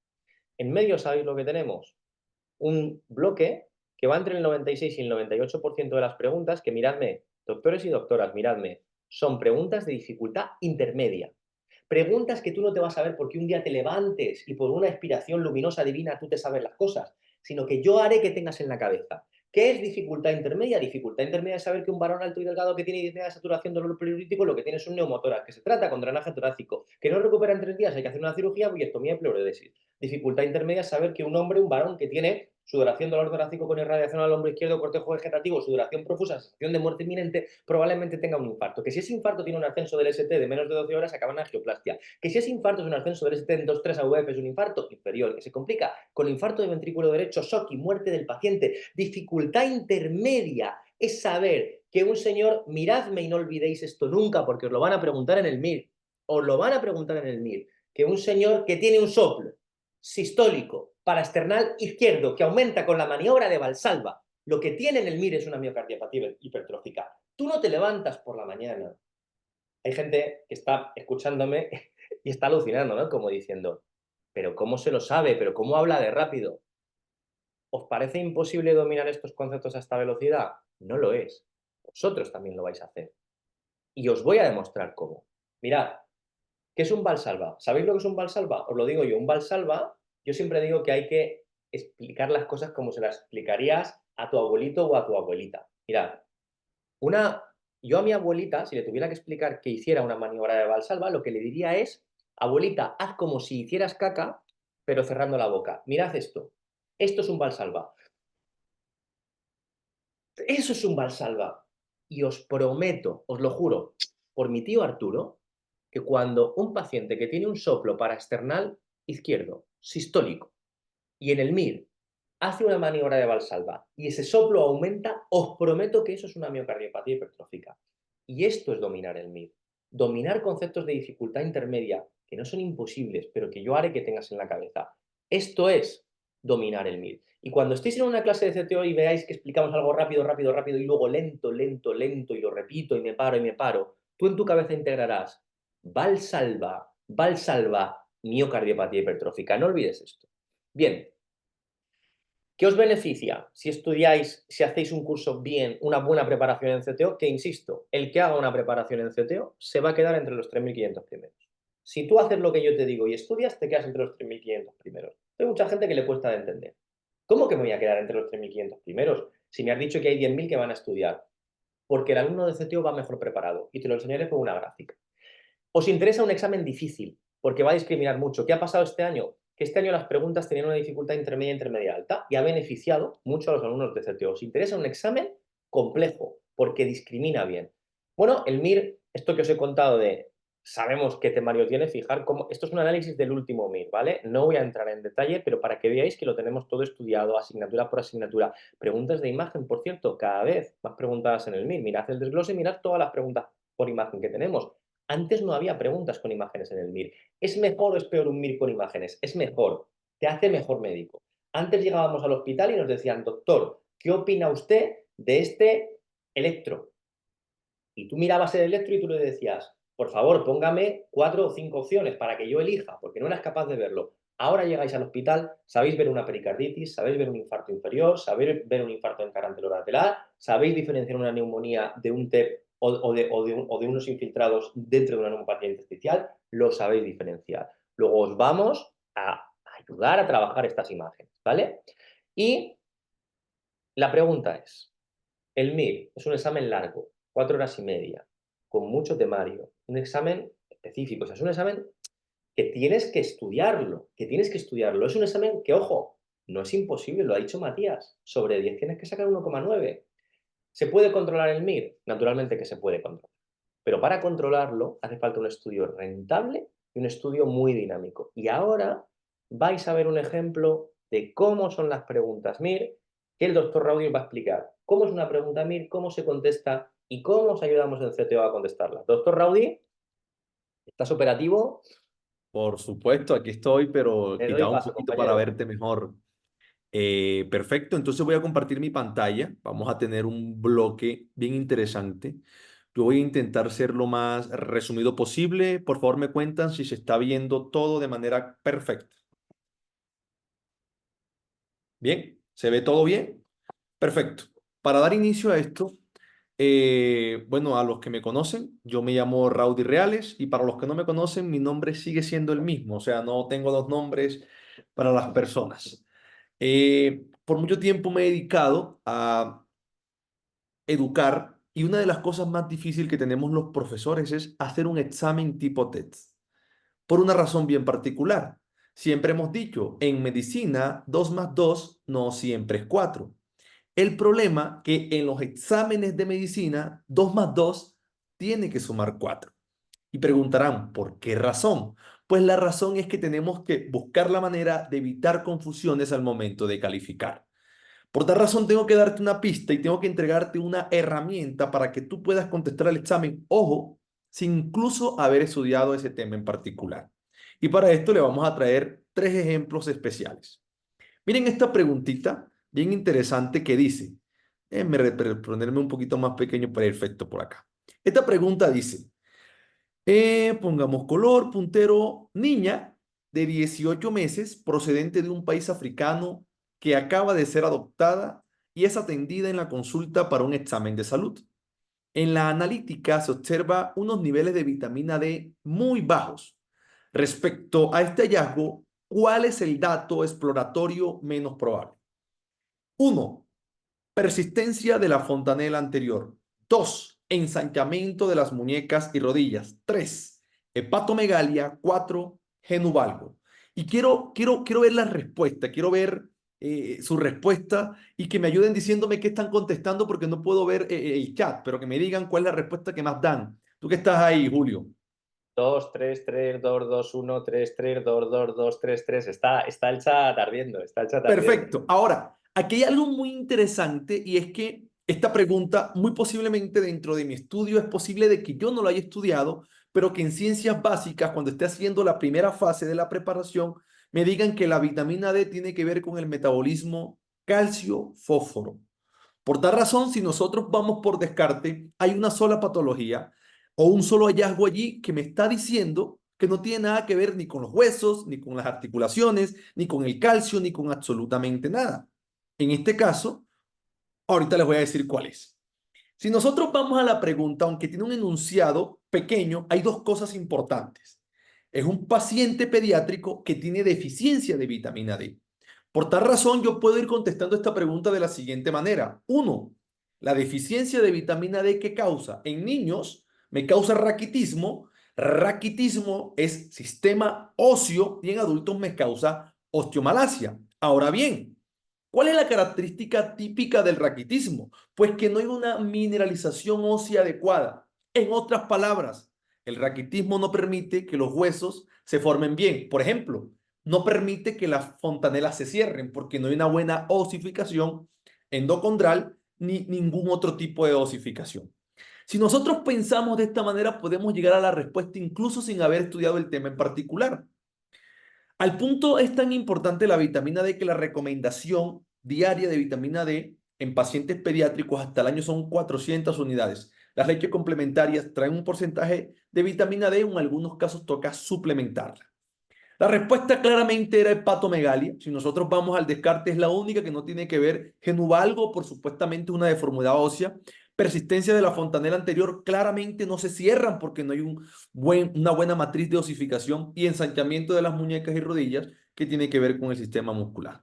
En medio, ¿sabéis lo que tenemos? Un bloque que va entre el 96 y el 98% de las preguntas, que miradme, doctores y doctoras, miradme, son preguntas de dificultad intermedia. Preguntas que tú no te vas a ver porque un día te levantes y por una inspiración luminosa divina tú te sabes las cosas, sino que yo haré que tengas en la cabeza. ¿Qué es dificultad intermedia? Dificultad intermedia es saber que un varón alto y delgado que tiene disnea de saturación dolor pleurítico lo que tiene es un neumotórax, que se trata con drenaje torácico, que no recupera en 3 días, hay que hacer una cirugía, bullectomía y pleurodesis. Dificultad intermedia es saber que un hombre, un varón que tiene sudoración, dolor torácico con irradiación al hombro izquierdo, cortejo vegetativo, sudoración profusa, sensación de muerte inminente, probablemente tenga un infarto. Que si ese infarto tiene un ascenso del ST de menos de 12 horas, acaba en angioplastia. Que si ese infarto es un ascenso del ST en 2-3 AVF, es un infarto inferior, que se complica con infarto de ventrículo derecho, shock y muerte del paciente. Dificultad intermedia es saber que un señor, miradme y no olvidéis esto nunca, porque os lo van a preguntar en el MIR, os lo van a preguntar en el MIR, que un señor que tiene un soplo sistólico paraesternal izquierdo que aumenta con la maniobra de Valsalva, lo que tiene en el MIR es una miocardiopatía hipertrófica. Tú no te levantas por la mañana. Hay gente que está escuchándome y está alucinando, ¿no? Como diciendo, pero ¿cómo se lo sabe? ¿Pero cómo habla de rápido? ¿Os parece imposible dominar estos conceptos a esta velocidad? No lo es. Vosotros también lo vais a hacer. Y os voy a demostrar cómo. Mirad, ¿qué es un valsalva? ¿Sabéis lo que es un valsalva? Os lo digo yo. Un valsalva, yo siempre digo que hay que explicar las cosas como se las explicarías a tu abuelito o a tu abuelita. Mirad, yo a mi abuelita, si le tuviera que explicar que hiciera una maniobra de valsalva, lo que le diría es, abuelita, haz como si hicieras caca, pero cerrando la boca. Mirad esto. Esto es un valsalva. Eso es un valsalva. Y os prometo, os lo juro, por mi tío Arturo, que cuando un paciente que tiene un soplo paraesternal izquierdo, sistólico, y en el MIR hace una maniobra de valsalva y ese soplo aumenta, os prometo que eso es una miocardiopatía hipertrófica. Y esto es dominar el MIR. Dominar conceptos de dificultad intermedia que no son imposibles, pero que yo haré que tengas en la cabeza. Esto es dominar el MIR. Y cuando estéis en una clase de CTO y veáis que explicamos algo rápido, rápido, rápido y luego lento, lento, lento y lo repito y me paro, tú en tu cabeza integrarás valsalva, valsalva, miocardiopatía hipertrófica. No olvides esto. Bien, ¿qué os beneficia si estudiáis, si hacéis un curso bien, una buena preparación en CTO? Que insisto, el que haga una preparación en CTO se va a quedar entre los 3.500 primeros. Si tú haces lo que yo te digo y estudias, te quedas entre los 3.500 primeros. Hay mucha gente que le cuesta de entender. ¿Cómo que me voy a quedar entre los 3.500 primeros? Si me has dicho que hay 10.000 que van a estudiar. Porque el alumno de CTO va mejor preparado. Y te lo enseñaré con una gráfica. ¿Os interesa un examen difícil? Porque va a discriminar mucho. ¿Qué ha pasado este año? Que este año las preguntas tenían una dificultad intermedia alta y ha beneficiado mucho a los alumnos de CTO. ¿Os interesa un examen complejo? Porque discrimina bien. Bueno, el MIR, esto que os he contado de sabemos qué temario tiene, fijar cómo... Esto es un análisis del último MIR, ¿vale? No voy a entrar en detalle, pero para que veáis que lo tenemos todo estudiado, asignatura por asignatura. Preguntas de imagen, por cierto, cada vez más preguntadas en el MIR. Mirad el desglose y mirad todas las preguntas por imagen que tenemos. Antes no había preguntas con imágenes en el MIR. ¿Es mejor o es peor un MIR con imágenes? Es mejor, te hace mejor médico. Antes llegábamos al hospital y nos decían, doctor, ¿qué opina usted de este electro? Y tú mirabas el electro y tú le decías, por favor, póngame 4 o 5 opciones para que yo elija, porque no eras capaz de verlo. Ahora llegáis al hospital, sabéis ver una pericarditis, sabéis ver un infarto inferior, sabéis ver un infarto en cara anterolateral, sabéis diferenciar una neumonía de un TEP o de unos infiltrados dentro de una neumopatía intersticial, lo sabéis diferenciar. Luego os vamos a ayudar a trabajar estas imágenes, ¿vale? Y la pregunta es, el MIR es un examen largo, 4 horas y media, con mucho temario, un examen específico, o sea, es un examen que tienes que estudiarlo, Es un examen que, ojo, no es imposible, lo ha dicho Matías, sobre 10 tienes que sacar 1,9. ¿Se puede controlar el MIR? Naturalmente que se puede controlar, pero para controlarlo hace falta un estudio rentable y un estudio muy dinámico. Y ahora vais a ver un ejemplo de cómo son las preguntas MIR que el doctor Raudio va a explicar. Cómo es una pregunta MIR, cómo se contesta y cómo os ayudamos en CTO a contestarla. Doctor Raudi, ¿estás operativo? Por supuesto, aquí estoy, pero Le doy quitado un paso, poquito para compañero. verte mejor. Perfecto, entonces voy a compartir mi pantalla. Vamos a tener un bloque bien interesante. Yo voy a intentar ser lo más resumido posible. Por favor, me cuentan si se está viendo todo de manera perfecta. ¿Bien? ¿Se ve todo bien? Perfecto. Para dar inicio a esto, bueno, a los que me conocen, yo me llamo Raudy Reales y para los que no me conocen, mi nombre sigue siendo el mismo, o sea, no tengo dos nombres para las personas. Por mucho tiempo me he dedicado a educar y una de las cosas más difíciles que tenemos los profesores es hacer un examen tipo TEST, por una razón bien particular. Siempre hemos dicho, en medicina, 2 más 2 no siempre es 4. El problema que en los exámenes de medicina, 2 más 2 tiene que sumar 4. Y preguntarán, ¿por qué razón? Pues la razón es que tenemos que buscar la manera de evitar confusiones al momento de calificar. Por tal razón, tengo que darte una pista y tengo que entregarte una herramienta para que tú puedas contestar el examen, ojo, sin incluso haber estudiado ese tema en particular. Y para esto le vamos a traer 3 ejemplos especiales. Miren esta preguntita bien interesante que dice, ponerme un poquito más pequeño para el efecto por acá. Esta pregunta dice, pongamos color, puntero, niña de 18 meses, procedente de un país africano, que acaba de ser adoptada y es atendida en la consulta para un examen de salud. En la analítica se observa unos niveles de vitamina D muy bajos. Respecto a este hallazgo, ¿cuál es el dato exploratorio menos probable? 1. Persistencia de la fontanela anterior. 2. Ensanchamiento de las muñecas y rodillas. 3. Hepatomegalia. 4. Genuvalgo. Y quiero ver la respuesta, quiero ver su respuesta y que me ayuden diciéndome qué están contestando porque no puedo ver el chat, pero que me digan cuál es la respuesta que más dan. Tú que estás ahí, Julio. 2, 3, 3, 2, 2, 1, 3, 3, 2, 2, 2, 3, 3. Está el chat ardiendo, está el chat ardiendo. Perfecto. Ahora, aquí hay algo muy interesante y es que esta pregunta, muy posiblemente dentro de mi estudio, es posible de que yo no lo haya estudiado, pero que en ciencias básicas, cuando esté haciendo la primera fase de la preparación, me digan que la vitamina D tiene que ver con el metabolismo calcio-fósforo. Por tal razón, si nosotros vamos por descarte, hay una sola patología o un solo hallazgo allí que me está diciendo que no tiene nada que ver ni con los huesos, ni con las articulaciones, ni con el calcio, ni con absolutamente nada. En este caso, ahorita les voy a decir cuál es. Si nosotros vamos a la pregunta, aunque tiene un enunciado pequeño, hay dos cosas importantes. Es un paciente pediátrico que tiene deficiencia de vitamina D. Por tal razón, yo puedo ir contestando esta pregunta de la siguiente manera. 1. La deficiencia de vitamina D que causa en niños me causa raquitismo. Raquitismo es sistema óseo y en adultos me causa osteomalacia. Ahora bien, ¿cuál es la característica típica del raquitismo? Pues que no hay una mineralización ósea adecuada. En otras palabras, el raquitismo no permite que los huesos se formen bien. Por ejemplo, no permite que las fontanelas se cierren porque no hay una buena osificación endocondral ni ningún otro tipo de osificación. Si nosotros pensamos de esta manera, podemos llegar a la respuesta incluso sin haber estudiado el tema en particular. Al punto es tan importante la vitamina D que la recomendación diaria de vitamina D en pacientes pediátricos hasta el año son 400 unidades. Las leches complementarias traen un porcentaje de vitamina D, en algunos casos toca suplementarla. La respuesta claramente era hepatomegalia. Si nosotros vamos al descarte, es la única que no tiene que ver. Genuvalgo, por supuestamente una deformidad ósea. Persistencia de la fontanela anterior, claramente no se cierran porque no hay una buena matriz de osificación y ensanchamiento de las muñecas y rodillas que tiene que ver con el sistema muscular.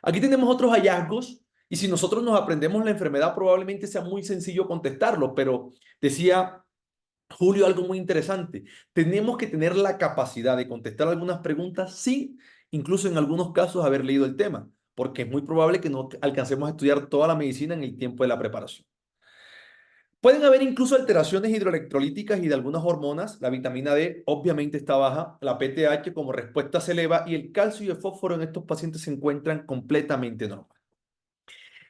Aquí tenemos otros hallazgos y si nosotros nos aprendemos la enfermedad probablemente sea muy sencillo contestarlo, pero decía Julio algo muy interesante. Tenemos que tener la capacidad de contestar algunas preguntas sin, incluso en algunos casos, haber leído el tema, porque es muy probable que no alcancemos a estudiar toda la medicina en el tiempo de la preparación. Pueden haber incluso alteraciones hidroelectrolíticas y de algunas hormonas. La vitamina D obviamente está baja, la PTH como respuesta se eleva y el calcio y el fósforo en estos pacientes se encuentran completamente normal.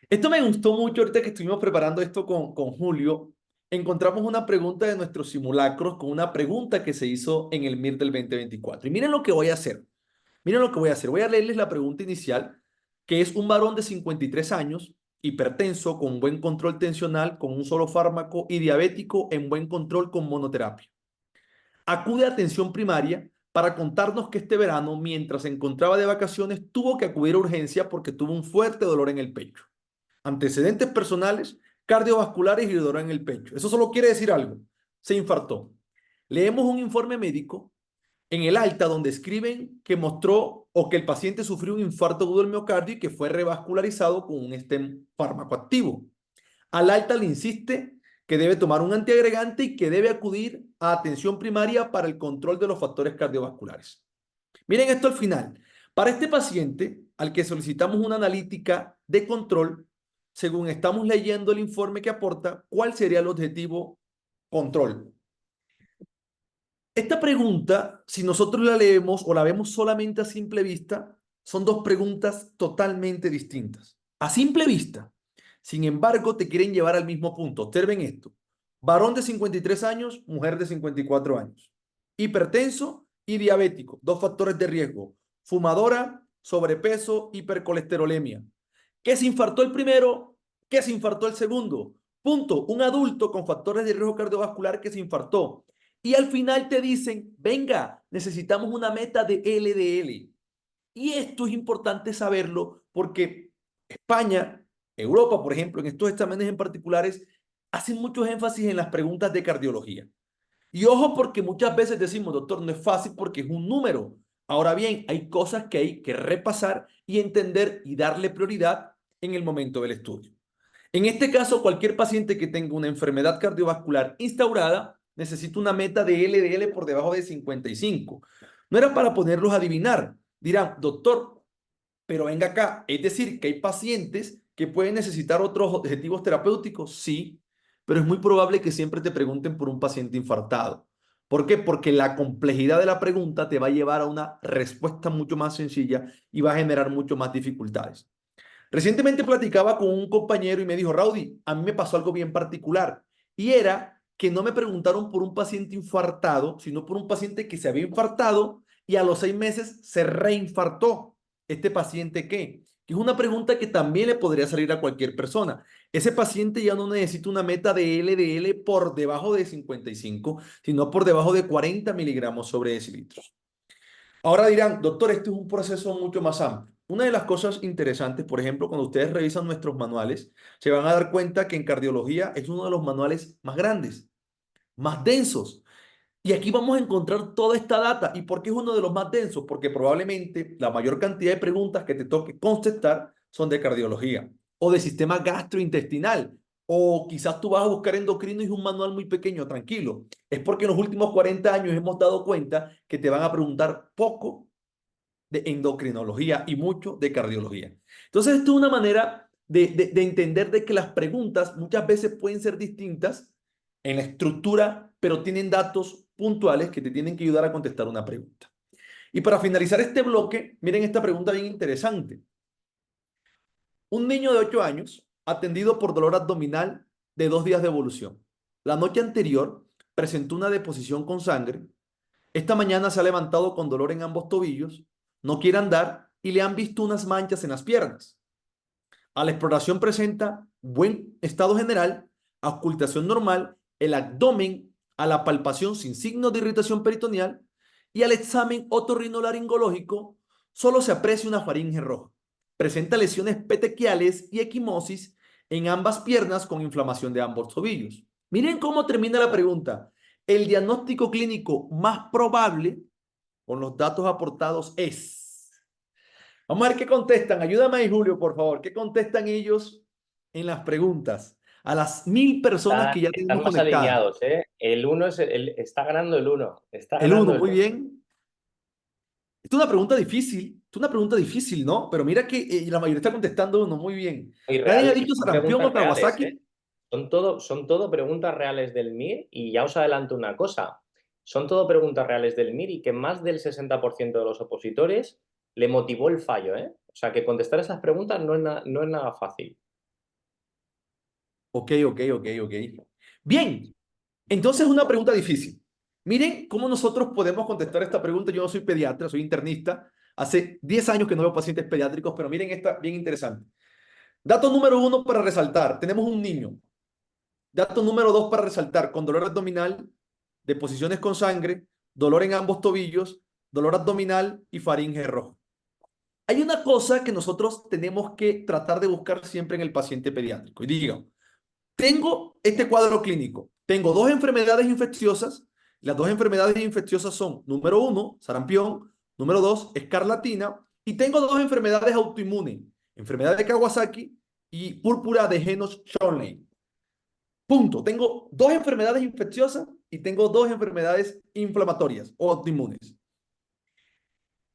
Esto me gustó mucho ahorita que estuvimos preparando esto con Julio. Encontramos una pregunta de nuestros simulacros con una pregunta que se hizo en el MIR del 2024. Y miren lo que voy a hacer. Miren lo que voy a hacer. Voy a leerles la pregunta inicial, que es un varón de 53 años, hipertenso, con buen control tensional, con un solo fármaco y diabético en buen control con monoterapia. Acude a atención primaria para contarnos que este verano, mientras se encontraba de vacaciones, tuvo que acudir a urgencia porque tuvo un fuerte dolor en el pecho. Antecedentes personales, cardiovasculares y dolor en el pecho. Eso solo quiere decir algo. Se infartó. Leemos un informe médico en el alta donde escriben que mostró o que el paciente sufrió un infarto agudo del miocardio y que fue revascularizado con un stent fármaco activo. Al alta le insiste que debe tomar un antiagregante y que debe acudir a atención primaria para el control de los factores cardiovasculares. Miren esto al final. Para este paciente, al que solicitamos una analítica de control, según estamos leyendo el informe que aporta, ¿cuál sería el objetivo control? Esta pregunta, si nosotros la leemos o la vemos solamente a simple vista, son dos preguntas totalmente distintas. A simple vista, sin embargo, te quieren llevar al mismo punto. Observen esto. Varón de 53 años, mujer de 54 años. Hipertenso y diabético, dos factores de riesgo. Fumadora, sobrepeso, hipercolesterolemia. ¿Qué se infartó el primero? ¿Qué se infartó el segundo? Punto. Un adulto con factores de riesgo cardiovascular que se infartó. Y al final te dicen, venga, necesitamos una meta de LDL. Y esto es importante saberlo porque España, Europa, por ejemplo, en estos exámenes en particulares, hacen mucho énfasis en las preguntas de cardiología. Y ojo porque muchas veces decimos, doctor, no es fácil porque es un número. Ahora bien, hay cosas que hay que repasar y entender y darle prioridad en el momento del estudio. En este caso, cualquier paciente que tenga una enfermedad cardiovascular instaurada necesita una meta de LDL por debajo de 55. No era para ponerlos a adivinar. Dirán, doctor, pero venga acá, es decir, que hay pacientes que pueden necesitar otros objetivos terapéuticos, sí, pero es muy probable que siempre te pregunten por un paciente infartado. ¿Por qué? Porque la complejidad de la pregunta te va a llevar a una respuesta mucho más sencilla y va a generar mucho más dificultades. Recientemente platicaba con un compañero y me dijo, Raudy, a mí me pasó algo bien particular y era que no me preguntaron por un paciente infartado, sino por un paciente que se había infartado y a los 6 meses se reinfartó. ¿Este paciente qué? Que es una pregunta que también le podría salir a cualquier persona. Ese paciente ya no necesita una meta de LDL por debajo de 55, sino por debajo de 40 miligramos sobre decilitros. Ahora dirán, doctor, este es un proceso mucho más amplio. Una de las cosas interesantes, por ejemplo, cuando ustedes revisan nuestros manuales, se van a dar cuenta que en cardiología es uno de los manuales más grandes, más densos. Y aquí vamos a encontrar toda esta data. ¿Y por qué es uno de los más densos? Porque probablemente la mayor cantidad de preguntas que te toque contestar son de cardiología o de sistema gastrointestinal. O quizás tú vas a buscar endocrino y es un manual muy pequeño, tranquilo. Es porque en los últimos 40 años hemos dado cuenta que te van a preguntar poco de endocrinología y mucho de cardiología. Entonces, esto es una manera de entender de que las preguntas muchas veces pueden ser distintas en la estructura, pero tienen datos puntuales que te tienen que ayudar a contestar una pregunta. Y para finalizar este bloque, miren esta pregunta bien interesante. Un niño de 8 años atendido por dolor abdominal de 2 días de evolución. La noche anterior presentó una deposición con sangre. Esta mañana se ha levantado con dolor en ambos tobillos, no quiere andar y le han visto unas manchas en las piernas. A la exploración presenta buen estado general, auscultación normal, el abdomen a la palpación sin signos de irritación peritoneal y al examen otorrinolaringológico solo se aprecia una faringe roja. Presenta lesiones petequiales y equimosis en ambas piernas con inflamación de ambos tobillos. Miren cómo termina la pregunta. El diagnóstico clínico más probable con los datos aportados es... Vamos a ver qué contestan. Ayúdame ahí, Julio, por favor. ¿Qué contestan ellos en las preguntas? A las 1000 personas que ya tenemos Están más conectadas. alineados, ¿eh? El 1 está ganando el 1. Está El ganando 1, muy bien. Esta es una pregunta difícil. Es una pregunta difícil, ¿no? Pero mira que la mayoría está contestando uno muy bien. Muy Nadie ha real, y dicho son sarampión preguntas o reales, Kawasaki. ¿eh? Son todo preguntas reales del MIR y ya os adelanto una cosa. Son todo preguntas reales del MIR y que más del 60% de los opositores le motivó el fallo, ¿eh? O sea, que contestar esas preguntas no es nada fácil. Ok. Bien, entonces una pregunta difícil. Miren cómo nosotros podemos contestar esta pregunta. Yo no soy pediatra, soy internista. Hace 10 años que no veo pacientes pediátricos, pero miren esta bien interesante. Dato número 1 para resaltar. Tenemos un niño. Dato número 2 para resaltar. Con dolor abdominal, deposiciones con sangre, dolor en ambos tobillos, dolor abdominal y faringe rojo. Hay una cosa que nosotros tenemos que tratar de buscar siempre en el paciente pediátrico. Y digo, tengo este cuadro clínico. Tengo 2 enfermedades infecciosas. Las 2 enfermedades infecciosas son, número 1, sarampión, número 2, escarlatina, y tengo 2 enfermedades autoinmunes, enfermedad de Kawasaki y púrpura de Henoch-Schönlein. Punto. Tengo 2 enfermedades infecciosas y tengo 2 enfermedades inflamatorias o autoinmunes.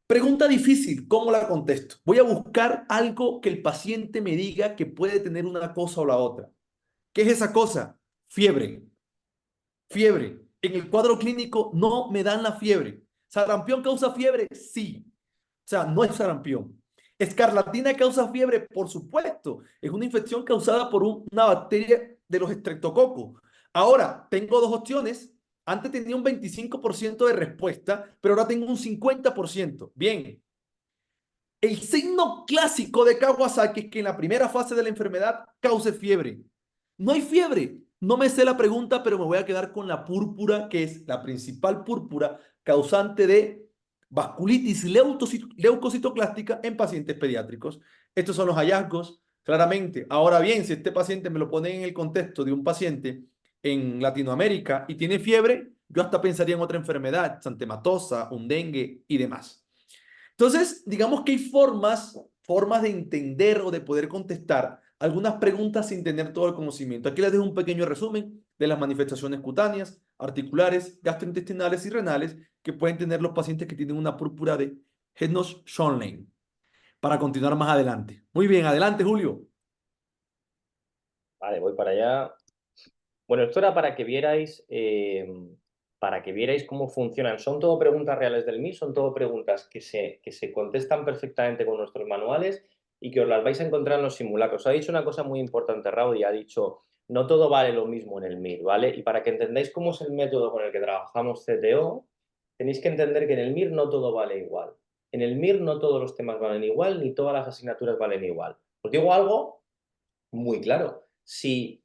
Pregunta difícil, ¿cómo la contesto? Voy a buscar algo que el paciente me diga que puede tener una cosa o la otra. ¿Qué es esa cosa? Fiebre. Fiebre. En el cuadro clínico no me dan la fiebre. ¿Sarampión causa fiebre? Sí. O sea, no es sarampión. ¿Escarlatina causa fiebre? Por supuesto. Es una infección causada por una bacteria de los estreptococos. Ahora, tengo 2 opciones. Antes tenía un 25% de respuesta, pero ahora tengo un 50%. Bien. El signo clásico de Kawasaki es que en la primera fase de la enfermedad cause fiebre. No hay fiebre. No me sé la pregunta, pero me voy a quedar con la púrpura, que es la principal púrpura causante de vasculitis leucocitoclástica en pacientes pediátricos. Estos son los hallazgos, claramente. Ahora bien, si este paciente me lo pone en el contexto de un paciente en Latinoamérica y tiene fiebre, yo hasta pensaría en otra enfermedad, xantematosa, un dengue y demás. Entonces, digamos que hay formas de entender o de poder contestar algunas preguntas sin tener todo el conocimiento. Aquí les dejo un pequeño resumen de las manifestaciones cutáneas, articulares, gastrointestinales y renales que pueden tener los pacientes que tienen una púrpura de Hednos-Schönlein. Para continuar más adelante. Muy bien, adelante, Julio. Vale, voy para allá. Bueno, esto era para que vierais cómo funcionan. Son todo preguntas reales del MIR, son todo preguntas que se contestan perfectamente con nuestros manuales y que os las vais a encontrar en los simulacros. Ha dicho una cosa muy importante, Raúl, y ha dicho, no todo vale lo mismo en el MIR, ¿vale? Y para que entendáis cómo es el método con el que trabajamos CTO, tenéis que entender que en el MIR no todo vale igual. En el MIR no todos los temas valen igual, ni todas las asignaturas valen igual. Os digo algo muy claro. Si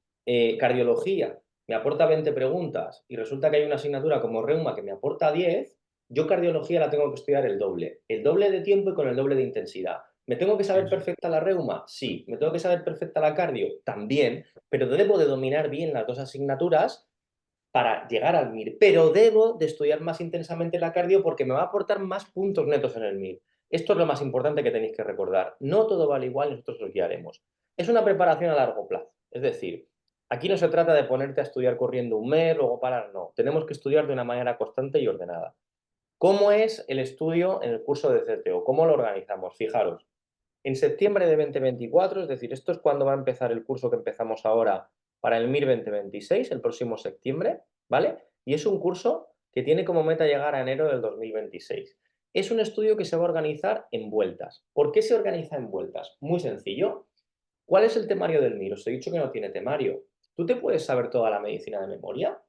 cardiología me aporta 20 preguntas y resulta que hay una asignatura como reuma que me aporta 10, yo cardiología la tengo que estudiar el doble de tiempo y con el doble de intensidad. ¿Me tengo que saber perfecta la reuma? Sí. ¿Me tengo que saber perfecta la cardio? También, pero debo de dominar bien las dos asignaturas para llegar al MIR, pero debo de estudiar más intensamente la cardio porque me va a aportar más puntos netos en el MIR. Esto es lo más importante que tenéis que recordar. No todo vale igual, nosotros os guiaremos. Es una preparación a largo plazo. Es decir, aquí no se trata de ponerte a estudiar corriendo un mes, luego parar, no. Tenemos que estudiar de una manera constante y ordenada. ¿Cómo es el estudio en el curso de CTO? ¿Cómo lo organizamos? Fijaros, en septiembre de 2024, es decir, esto es cuando va a empezar el curso que empezamos ahora para el MIR 2026, el próximo septiembre, ¿vale? Y es un curso que tiene como meta llegar a enero del 2026. Es un estudio que se va a organizar en vueltas. ¿Por qué se organiza en vueltas? Muy sencillo. ¿Cuál es el temario del MIR? Os he dicho que no tiene temario. ¿Tú te puedes saber toda la medicina de memoria?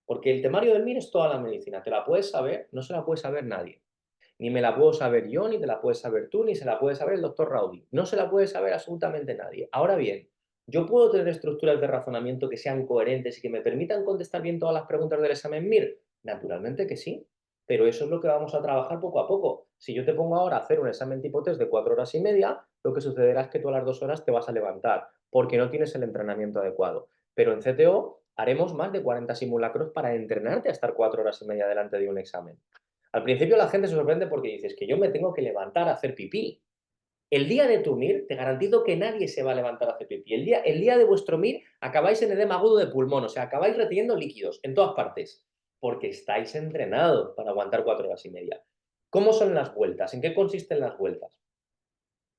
Porque el temario del MIR es toda la medicina. ¿Te la puedes saber? No se la puede saber nadie. Ni me la puedo saber yo, ni te la puedes saber tú, ni se la puede saber el doctor Raudi. No se la puede saber absolutamente nadie. Ahora bien, ¿yo puedo tener estructuras de razonamiento que sean coherentes y que me permitan contestar bien todas las preguntas del examen MIR? Naturalmente que sí, pero eso es lo que vamos a trabajar poco a poco. Si yo te pongo ahora a hacer un examen tipo test de 4 horas y media, lo que sucederá es que tú a las 2 horas te vas a levantar, porque no tienes el entrenamiento adecuado. Pero en CTO haremos más de 40 simulacros para entrenarte a estar 4 horas y media delante de un examen. Al principio la gente se sorprende porque dices que yo me tengo que levantar a hacer pipí. El día de tu MIR, te garantizo que nadie se va a levantar a hacer pipí. El día de vuestro MIR acabáis en edema agudo de pulmón, o sea, acabáis reteniendo líquidos en todas partes, porque estáis entrenados para aguantar 4 horas y media. ¿Cómo son las vueltas? ¿En qué consisten las vueltas?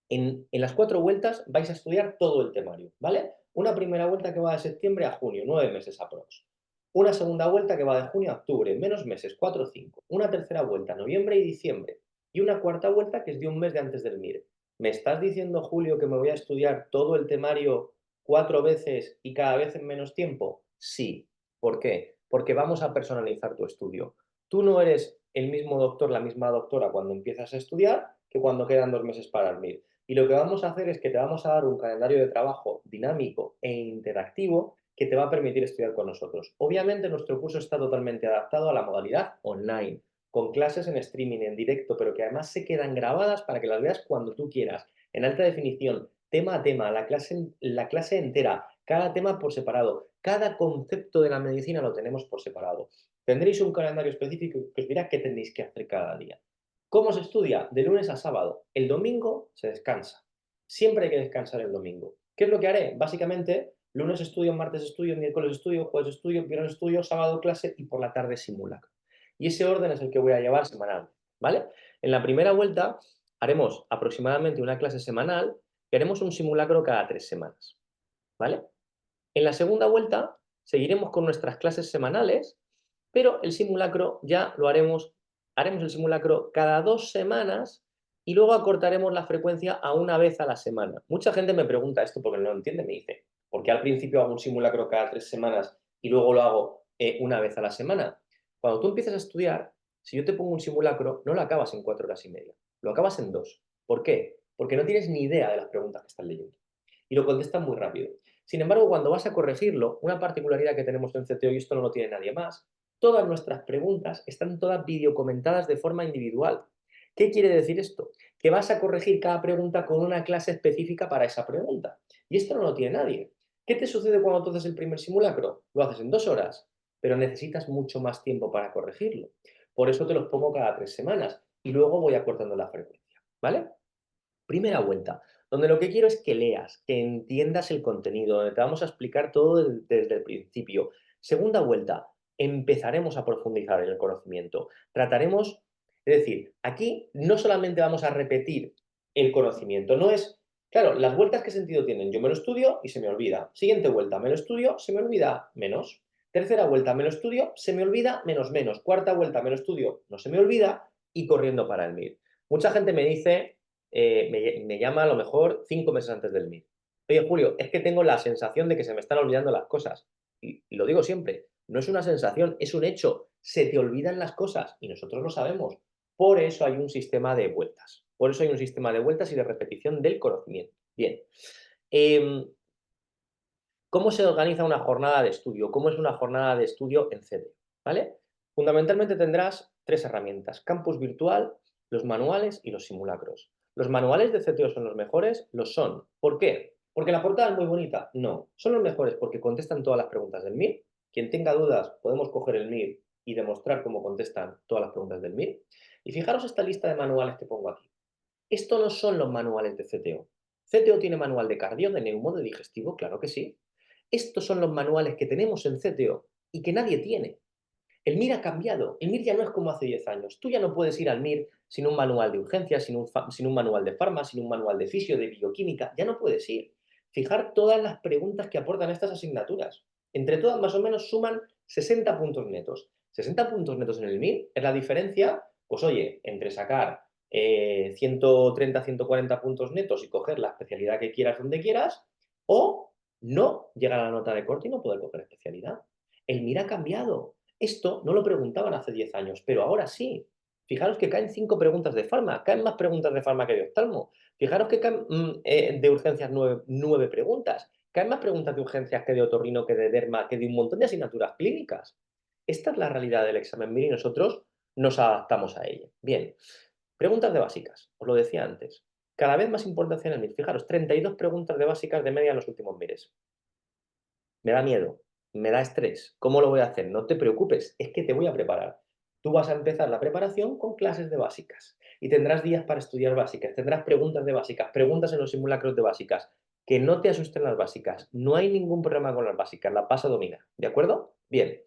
En las 4 vueltas vais a estudiar todo el temario, ¿vale? Una primera vuelta que va de septiembre a junio, 9 meses aprox. Una segunda vuelta que va de junio a octubre, menos meses, 4 o 5. Una tercera vuelta, noviembre y diciembre. Y una cuarta vuelta que es de un mes de antes del MIR. ¿Me estás diciendo, Julio, que me voy a estudiar todo el temario 4 veces y cada vez en menos tiempo? Sí. ¿Por qué? Porque vamos a personalizar tu estudio. Tú no eres el mismo doctor, la misma doctora cuando empiezas a estudiar que cuando quedan 2 meses para el MIR. Y lo que vamos a hacer es que te vamos a dar un calendario de trabajo dinámico e interactivo que te va a permitir estudiar con nosotros. Obviamente nuestro curso está totalmente adaptado a la modalidad online, con clases en streaming, en directo, pero que además se quedan grabadas para que las veas cuando tú quieras, en alta definición, tema a tema, la clase entera, cada tema por separado, cada concepto de la medicina lo tenemos por separado. Tendréis un calendario específico que os dirá qué tenéis que hacer cada día. ¿Cómo se estudia? De lunes a sábado. El domingo se descansa. Siempre hay que descansar el domingo. ¿Qué es lo que haré? Básicamente, lunes estudio, martes estudio, miércoles estudio, jueves estudio, viernes estudio, sábado clase y por la tarde simulacro. Y ese orden es el que voy a llevar semanalmente, ¿vale? En la primera vuelta haremos aproximadamente una clase semanal y haremos un simulacro cada 3 semanas, ¿vale? En la segunda vuelta seguiremos con nuestras clases semanales, pero el simulacro ya lo haremos el simulacro cada 2 semanas y luego acortaremos la frecuencia a una vez a la semana. Mucha gente me pregunta esto porque no lo entiende, me dice, ¿por qué al principio hago un simulacro cada 3 semanas y luego lo hago una vez a la semana? Cuando tú empiezas a estudiar, si yo te pongo un simulacro, no lo acabas en 4 horas y media, lo acabas en 2. ¿Por qué? Porque no tienes ni idea de las preguntas que estás leyendo y lo contestas muy rápido. Sin embargo, cuando vas a corregirlo, una particularidad que tenemos en CTO, y esto no lo tiene nadie más, todas nuestras preguntas están todas videocomentadas de forma individual. ¿Qué quiere decir esto? Que vas a corregir cada pregunta con una clase específica para esa pregunta. Y esto no lo tiene nadie. ¿Qué te sucede cuando tú haces el primer simulacro? Lo haces en 2 horas, pero necesitas mucho más tiempo para corregirlo. Por eso te los pongo cada 3 semanas y luego voy acortando la frecuencia, ¿vale? Primera vuelta, donde lo que quiero es que leas, que entiendas el contenido, donde te vamos a explicar todo desde el principio. Segunda vuelta, empezaremos a profundizar en el conocimiento. Trataremos, es decir, aquí no solamente vamos a repetir el conocimiento, no es, claro, las vueltas ¿qué sentido tienen? Yo me lo estudio y se me olvida. Siguiente vuelta, me lo estudio, se me olvida menos. Tercera vuelta, me lo estudio, se me olvida menos menos. Cuarta vuelta, me lo estudio, no se me olvida y corriendo para el MIR. Mucha gente me dice me llama a lo mejor 5 meses antes del MIR. Oye, Julio, es que tengo la sensación de que se me están olvidando las cosas. Y lo digo siempre, no es una sensación, es un hecho. Se te olvidan las cosas y nosotros lo sabemos. Por eso hay un sistema de vueltas. Por eso hay un sistema de vueltas y de repetición del conocimiento. Bien. ¿Cómo se organiza una jornada de estudio? ¿Cómo es una jornada de estudio en CTO? ¿Vale? Fundamentalmente tendrás 3 herramientas: campus virtual, los manuales y los simulacros. ¿Los manuales de CTO son los mejores? Los son. ¿Por qué? ¿Porque la portada es muy bonita? No. Son los mejores porque contestan todas las preguntas del MIR. Quien tenga dudas, podemos coger el MIR y demostrar cómo contestan todas las preguntas del MIR. Y fijaros esta lista de manuales que pongo aquí. Estos no son los manuales de CTO. ¿CTO tiene manual de cardio, de neumo, de digestivo? Claro que sí. Estos son los manuales que tenemos en CTO y que nadie tiene. El MIR ha cambiado. El MIR ya no es como hace 10 años. Tú ya no puedes ir al MIR sin un manual de urgencias, sin un manual de farma, sin un manual de fisio, de bioquímica. Ya no puedes ir. Fijar todas las preguntas que aportan estas asignaturas. Entre todas, más o menos, suman 60 puntos netos. 60 puntos netos en el MIR es la diferencia, pues oye, entre sacar 130, 140 puntos netos y coger la especialidad que quieras donde quieras, o no llegar a la nota de corte y no poder coger especialidad. El MIR ha cambiado. Esto no lo preguntaban hace 10 años, pero ahora sí. Fijaros que caen 5 preguntas de farma, caen más preguntas de farma que de oftalmo. Fijaros que caen de urgencias 9 preguntas, caen más preguntas de urgencias que de otorrino, que de derma, que de un montón de asignaturas clínicas. Esta es la realidad del examen MIR y nosotros nos adaptamos a ella. Bien, preguntas de básicas, os lo decía antes. Cada vez más importancia en el MIR. Fijaros, 32 preguntas de básicas de media en los últimos MIRes. Me da miedo, me da estrés. ¿Cómo lo voy a hacer? No te preocupes, es que te voy a preparar. Tú vas a empezar la preparación con clases de básicas y tendrás días para estudiar básicas, tendrás preguntas de básicas, preguntas en los simulacros de básicas. Que no te asusten las básicas, no hay ningún problema con las básicas, las vas a dominar, ¿de acuerdo? Bien.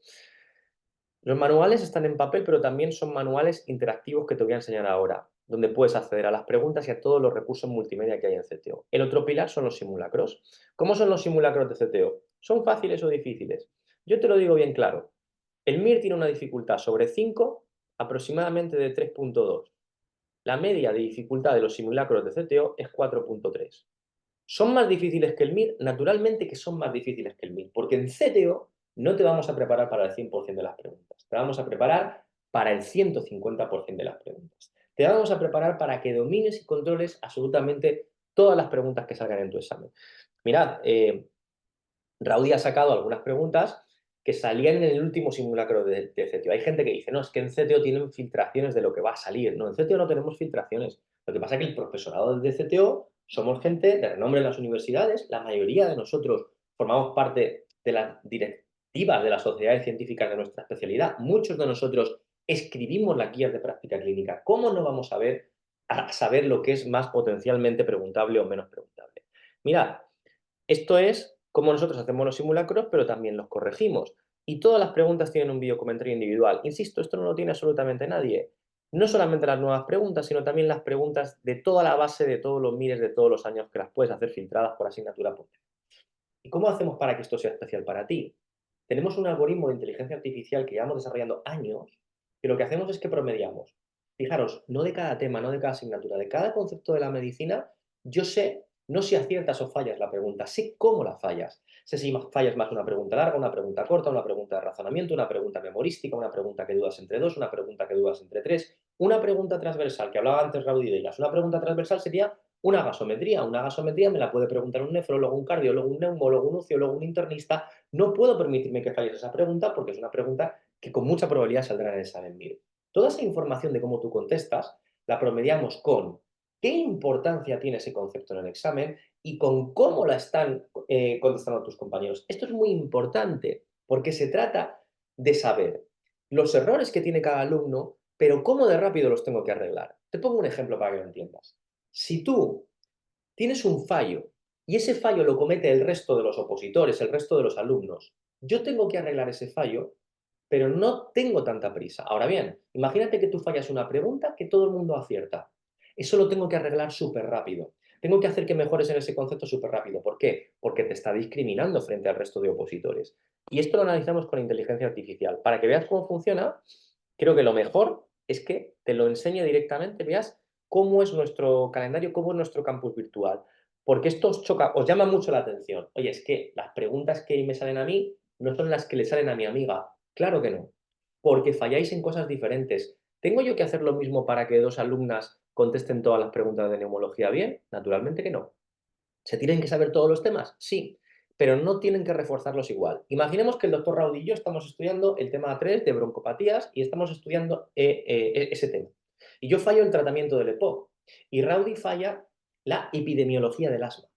Los manuales están en papel, pero también son manuales interactivos que te voy a enseñar ahora, donde puedes acceder a las preguntas y a todos los recursos multimedia que hay en CTO. El otro pilar son los simulacros. ¿Cómo son los simulacros de CTO? ¿Son fáciles o difíciles? Yo te lo digo bien claro. El MIR tiene una dificultad sobre 5, aproximadamente de 3.2. La media de dificultad de los simulacros de CTO es 4.3. ¿Son más difíciles que el MIR? Naturalmente que son más difíciles que el MIR, porque en CTO no te vamos a preparar para el 100% de las preguntas, te vamos a preparar para el 150% de las preguntas. Te vamos a preparar para que domines y controles absolutamente todas las preguntas que salgan en tu examen. Mirad, Raudy ha sacado algunas preguntas que salían en el último simulacro de CTO. Hay gente que dice, no, es que en CTO tienen filtraciones de lo que va a salir. No, en CTO no tenemos filtraciones. Lo que pasa es que el profesorado de CTO somos gente de renombre en las universidades. La mayoría de nosotros formamos parte de las directivas de las sociedades científicas de nuestra especialidad. Muchos de nosotros escribimos las guías de práctica clínica. ¿Cómo no vamos a saber lo que es más potencialmente preguntable o menos preguntable? Mirad, esto es cómo nosotros hacemos los simulacros, pero también los corregimos. Y todas las preguntas tienen un videocomentario individual. Insisto, esto no lo tiene absolutamente nadie. No solamente las nuevas preguntas, sino también las preguntas de toda la base, de todos los MIRes, de todos los años, que las puedes hacer filtradas por asignatura. ¿Y cómo hacemos para que esto sea especial para ti? Tenemos un algoritmo de inteligencia artificial que llevamos desarrollando años, que lo que hacemos es que promediamos. Fijaros, no de cada tema, no de cada asignatura, de cada concepto de la medicina, yo sé no si aciertas o fallas la pregunta, sé cómo la fallas. Sé si fallas más una pregunta larga, una pregunta corta, una pregunta de razonamiento, una pregunta memorística, una pregunta que dudas entre 2, una pregunta que dudas entre 3, una pregunta transversal, que hablaba antes Raudy de ellas. Una pregunta transversal sería una gasometría. Una gasometría me la puede preguntar un nefrólogo, un cardiólogo, un neumólogo, un uciólogo, un internista. No puedo permitirme que falles esa pregunta porque es una pregunta que con mucha probabilidad saldrá en el examen MIR. Toda esa información de cómo tú contestas la promediamos con qué importancia tiene ese concepto en el examen y con cómo la están contestando tus compañeros. Esto es muy importante porque se trata de saber los errores que tiene cada alumno, pero cómo de rápido los tengo que arreglar. Te pongo un ejemplo para que lo entiendas. Si tú tienes un fallo y ese fallo lo comete el resto de los opositores, el resto de los alumnos, yo tengo que arreglar ese fallo, pero no tengo tanta prisa. Ahora bien, imagínate que tú fallas una pregunta que todo el mundo acierta. Eso lo tengo que arreglar súper rápido. Tengo que hacer que mejores en ese concepto súper rápido. ¿Por qué? Porque te está discriminando frente al resto de opositores. Y esto lo analizamos con inteligencia artificial. Para que veas cómo funciona, creo que lo mejor es que te lo enseñe directamente, veas cómo es nuestro calendario, cómo es nuestro campus virtual. Porque esto os choca, os llama mucho la atención. Oye, es que las preguntas que me salen a mí no son las que le salen a mi amiga. Claro que no, porque falláis en cosas diferentes. ¿Tengo yo que hacer lo mismo para que dos alumnas contesten todas las preguntas de neumología bien? Naturalmente que no. ¿Se tienen que saber todos los temas? Sí, pero no tienen que reforzarlos igual. Imaginemos que el doctor Raúl y yo estamos estudiando el tema 3 de broncopatías y estamos estudiando ese tema. Y yo fallo el tratamiento del EPOC y Raudy falla la epidemiología del asma.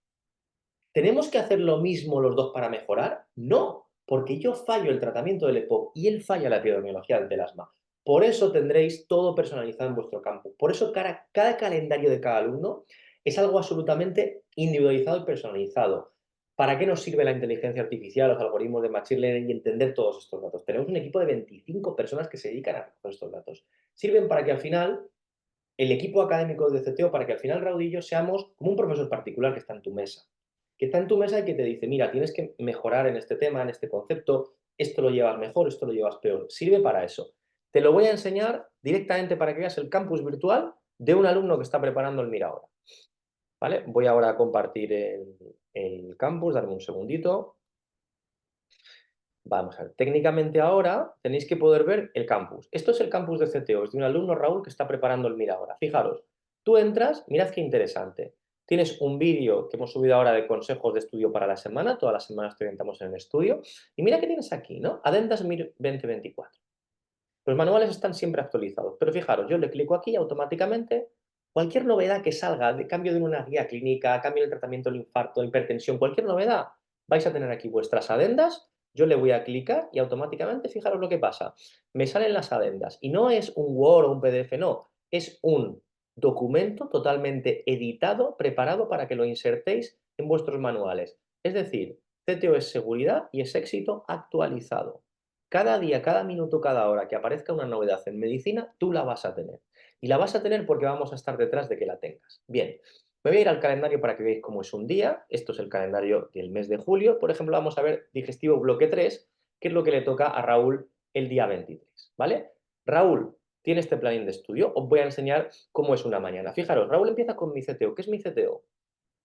¿Tenemos que hacer lo mismo los dos para mejorar? No, porque yo fallo el tratamiento del EPOC y él falla la epidemiología del asma. Por eso tendréis todo personalizado en vuestro campo. Por eso cada calendario de cada alumno es algo absolutamente individualizado y personalizado. ¿Para qué nos sirve la inteligencia artificial, los algoritmos de machine learning y entender todos estos datos? Tenemos un equipo de 25 personas que se dedican a recoger estos datos. Sirven para que al final el equipo académico de CTO, para que al final Raúl y yo seamos como un profesor particular que está en tu mesa. Que está en tu mesa y que te dice, mira, tienes que mejorar en este tema, en este concepto, esto lo llevas mejor, esto lo llevas peor. Sirve para eso. Te lo voy a enseñar directamente para que veas el campus virtual de un alumno que está preparando el Mira ahora. ¿Vale? Voy ahora a compartir el campus, darme un segundito. Vamos a ver, técnicamente ahora tenéis que poder ver el campus. Esto es el campus de CTO, es de un alumno, Raúl, que está preparando el Mira ahora. Fijaros, tú entras, mirad qué interesante. Tienes un vídeo que hemos subido ahora de consejos de estudio para la semana, todas las semanas te orientamos en el estudio. Y mira qué tienes aquí, ¿no? Adendas MIR 2024. Los manuales están siempre actualizados, pero fijaros, yo le clico aquí y automáticamente cualquier novedad que salga, de cambio de una guía clínica, cambio del tratamiento del infarto, hipertensión, cualquier novedad, vais a tener aquí vuestras adendas, yo le voy a clicar y automáticamente, fijaros lo que pasa, me salen las adendas y no es un Word o un PDF, no, es un documento totalmente editado, preparado para que lo insertéis en vuestros manuales. Es decir, CTO es seguridad y es éxito actualizado. Cada día, cada minuto, cada hora que aparezca una novedad en medicina, tú la vas a tener. Y la vas a tener porque vamos a estar detrás de que la tengas. Bien, me voy a ir al calendario para que veáis cómo es un día. Esto es el calendario del mes de julio. Por ejemplo, vamos a ver digestivo bloque 3, que es lo que le toca a Raúl el día 23, ¿vale? Raúl tiene este planning de estudio. Os voy a enseñar cómo es una mañana. Fijaros, Raúl empieza con mi CTO. ¿Qué es mi CTO?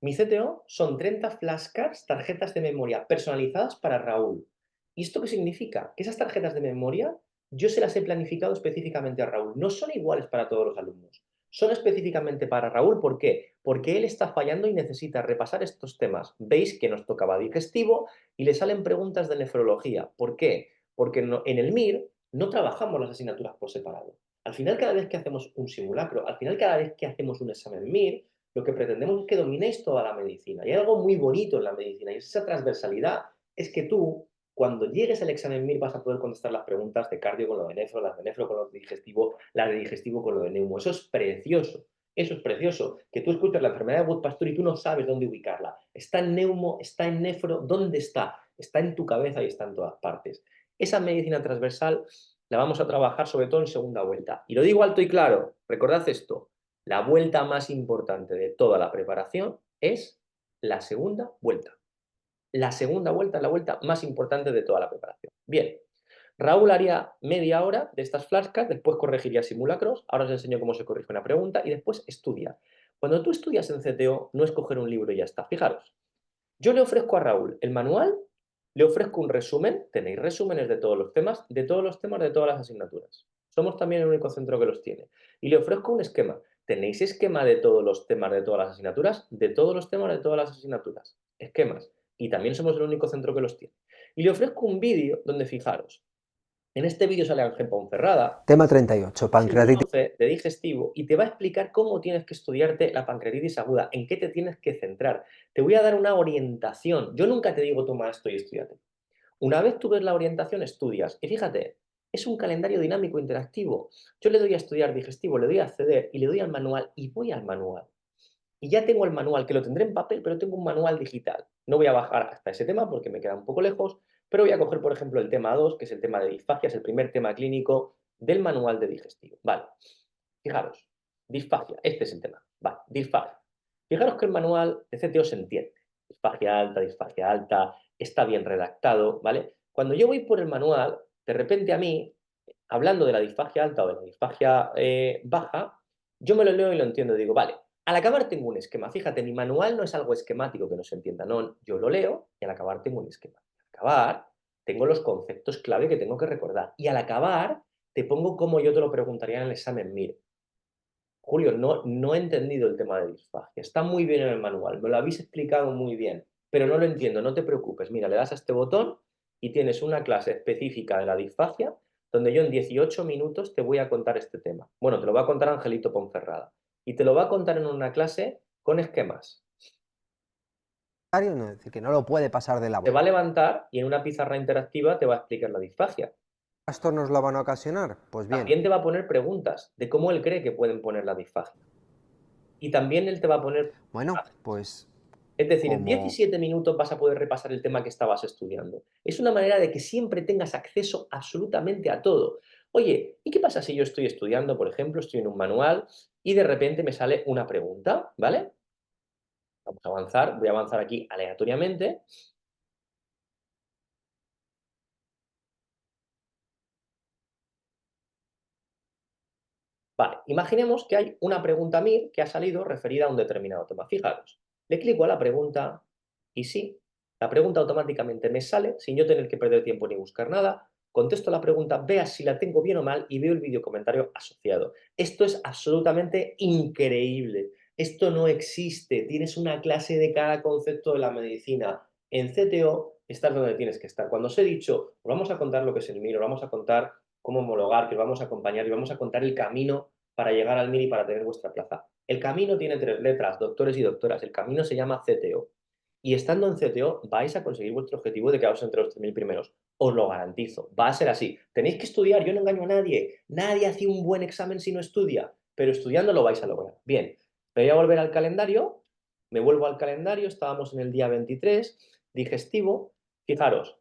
Mi CTO son 30 flashcards, tarjetas de memoria personalizadas para Raúl. ¿Y esto qué significa? Que esas tarjetas de memoria yo se las he planificado específicamente a Raúl. No son iguales para todos los alumnos. Son específicamente para Raúl. ¿Por qué? Porque él está fallando y necesita repasar estos temas. Veis que nos tocaba digestivo y le salen preguntas de nefrología. ¿Por qué? Porque en el MIR no trabajamos las asignaturas por separado. Al final, cada vez que hacemos un simulacro, al final, cada vez que hacemos un examen MIR, lo que pretendemos es que dominéis toda la medicina. Y hay algo muy bonito en la medicina y esa transversalidad es que tú, cuando llegues al examen MIR, vas a poder contestar las preguntas de cardio con lo de nefro, las de nefro con lo de digestivo, las de digestivo con lo de neumo. Eso es precioso. Eso es precioso. Que tú escuchas la enfermedad de Wood-Pasture y tú no sabes dónde ubicarla. Está en neumo, está en nefro, ¿dónde está? Está en tu cabeza y está en todas partes. Esa medicina transversal la vamos a trabajar sobre todo en segunda vuelta. Y lo digo alto y claro, recordad esto. La vuelta más importante de toda la preparación es la segunda vuelta. La segunda vuelta es la vuelta más importante de toda la preparación. Bien, Raúl haría media hora de estas flashcards, después corregiría simulacros, ahora os enseño cómo se corrige una pregunta y después estudia. Cuando tú estudias en CTO no es coger un libro y ya está. Fijaros, yo le ofrezco a Raúl el manual, le ofrezco un resumen, tenéis resúmenes de todos los temas, de todas las asignaturas. Somos también el único centro que los tiene. Y le ofrezco un esquema. ¿Tenéis esquema de todos los temas de todas las asignaturas? De todos los temas de todas las asignaturas. Esquemas. Y también somos el único centro que los tiene. Y le ofrezco un vídeo donde, fijaros, En este vídeo sale Ángel Ponferrada, Tema 38, pancreatitis. de digestivo, y te va a explicar cómo tienes que estudiarte la pancreatitis aguda, en qué te tienes que centrar. Te voy a dar una orientación. Yo nunca te digo toma esto y estudiate. Una vez tú ves la orientación, estudias. Y fíjate, es un calendario dinámico interactivo. Yo le doy a estudiar digestivo, le doy a acceder y le doy al manual y voy al manual. Y ya tengo el manual, que lo tendré en papel, pero tengo un manual digital. No voy a bajar hasta ese tema porque me queda un poco lejos, pero voy a coger, por ejemplo, el tema 2, que es el tema de disfagia, es el primer tema clínico del manual de digestivo. Vale, fijaros, disfagia, este es el tema. Vale, disfagia. Fijaros que el manual de CTO se entiende. Disfagia alta, está bien redactado, ¿vale? Cuando yo voy por el manual, de repente a mí, hablando de la disfagia alta o de la disfagia baja, yo me lo leo y lo entiendo. Digo, vale, al acabar tengo un esquema. Fíjate, mi manual no es algo esquemático que no se entienda, no. Yo lo leo y al acabar tengo un esquema. Al acabar tengo los conceptos clave que tengo que recordar. Y al acabar te pongo como yo te lo preguntaría en el examen MIR. Julio, no he entendido el tema de disfagia. Está muy bien en el manual, me lo habéis explicado muy bien, pero no lo entiendo, no te preocupes. Mira, le das a este botón y tienes una clase específica de la disfagia donde yo en 18 minutos te voy a contar este tema. Bueno, te lo va a contar Angelito Ponferrada y te lo va a contar en una clase con esquemas. Es decir, que no lo puede pasar de la Te va a levantar y en una pizarra interactiva te va a explicar la disfagia. ¿Esto nos lo van a ocasionar? Pues bien. También te va a poner preguntas de cómo él cree que pueden poner la disfagia. Y también él te va a poner... Bueno, pues... Es decir, en 17 minutos vas a poder repasar el tema que estabas estudiando. Es una manera de que siempre tengas acceso absolutamente a todo. Oye, ¿y qué pasa si yo estoy estudiando, por ejemplo, estoy en un manual y de repente me sale una pregunta, ¿vale? Vamos a avanzar, voy a avanzar aquí aleatoriamente. Vale, imaginemos que hay una pregunta MIR que ha salido referida a un determinado tema. Fijaros, le clico a la pregunta y sí, la pregunta automáticamente me sale sin yo tener que perder tiempo ni buscar nada. Contesto la pregunta, vea si la tengo bien o mal y veo el vídeo comentario asociado. Esto es absolutamente increíble. Esto no existe. Tienes una clase de cada concepto de la medicina. En CTO estás donde tienes que estar. Cuando os he dicho, os vamos a contar lo que es el MIR, os vamos a contar cómo homologar, que os vamos a acompañar y vamos a contar el camino para llegar al MIR y para tener vuestra plaza. El camino tiene 3 letras, doctores y doctoras. El camino se llama CTO. Y estando en CTO vais a conseguir vuestro objetivo de quedaros entre los 3.000 primeros. Os lo garantizo. Va a ser así. Tenéis que estudiar. Yo no engaño a nadie. Nadie hace un buen examen si no estudia. Pero estudiando lo vais a lograr. Bien. Voy a volver al calendario. Me vuelvo al calendario. Estábamos en el día 23. Digestivo. Fijaros.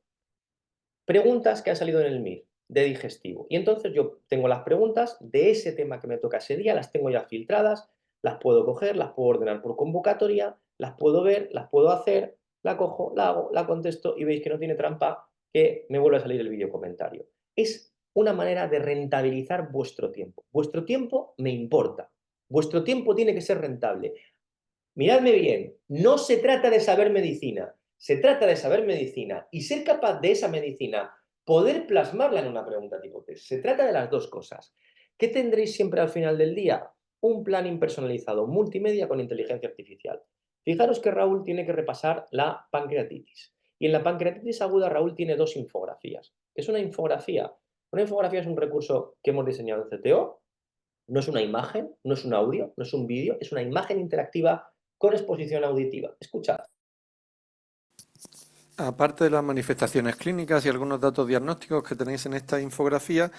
Preguntas que han salido en el MIR de digestivo. Y entonces yo tengo las preguntas de ese tema que me toca ese día, las tengo ya filtradas, las puedo coger, las puedo ordenar por convocatoria, las puedo ver, las puedo hacer, la cojo, la hago, la contesto y veis que no tiene trampa, que me vuelve a salir el vídeo comentario. Es una manera de rentabilizar vuestro tiempo. Vuestro tiempo me importa. Vuestro tiempo tiene que ser rentable. Miradme bien, no se trata de saber medicina, se trata de saber medicina y ser capaz de esa medicina poder plasmarla en una pregunta tipo test. Se trata de las dos cosas. ¿Qué tendréis siempre al final del día? Un planning personalizado multimedia con inteligencia artificial. Fijaros que Raúl tiene que repasar la pancreatitis. Y en la pancreatitis aguda Raúl tiene 2 infografías. ¿Qué es una infografía? Una infografía es un recurso que hemos diseñado en CTO. No es una imagen, no es un audio, no es un vídeo, es una imagen interactiva con exposición auditiva. Escuchad. Aparte de las manifestaciones clínicas y algunos datos diagnósticos que tenéis en esta infografía,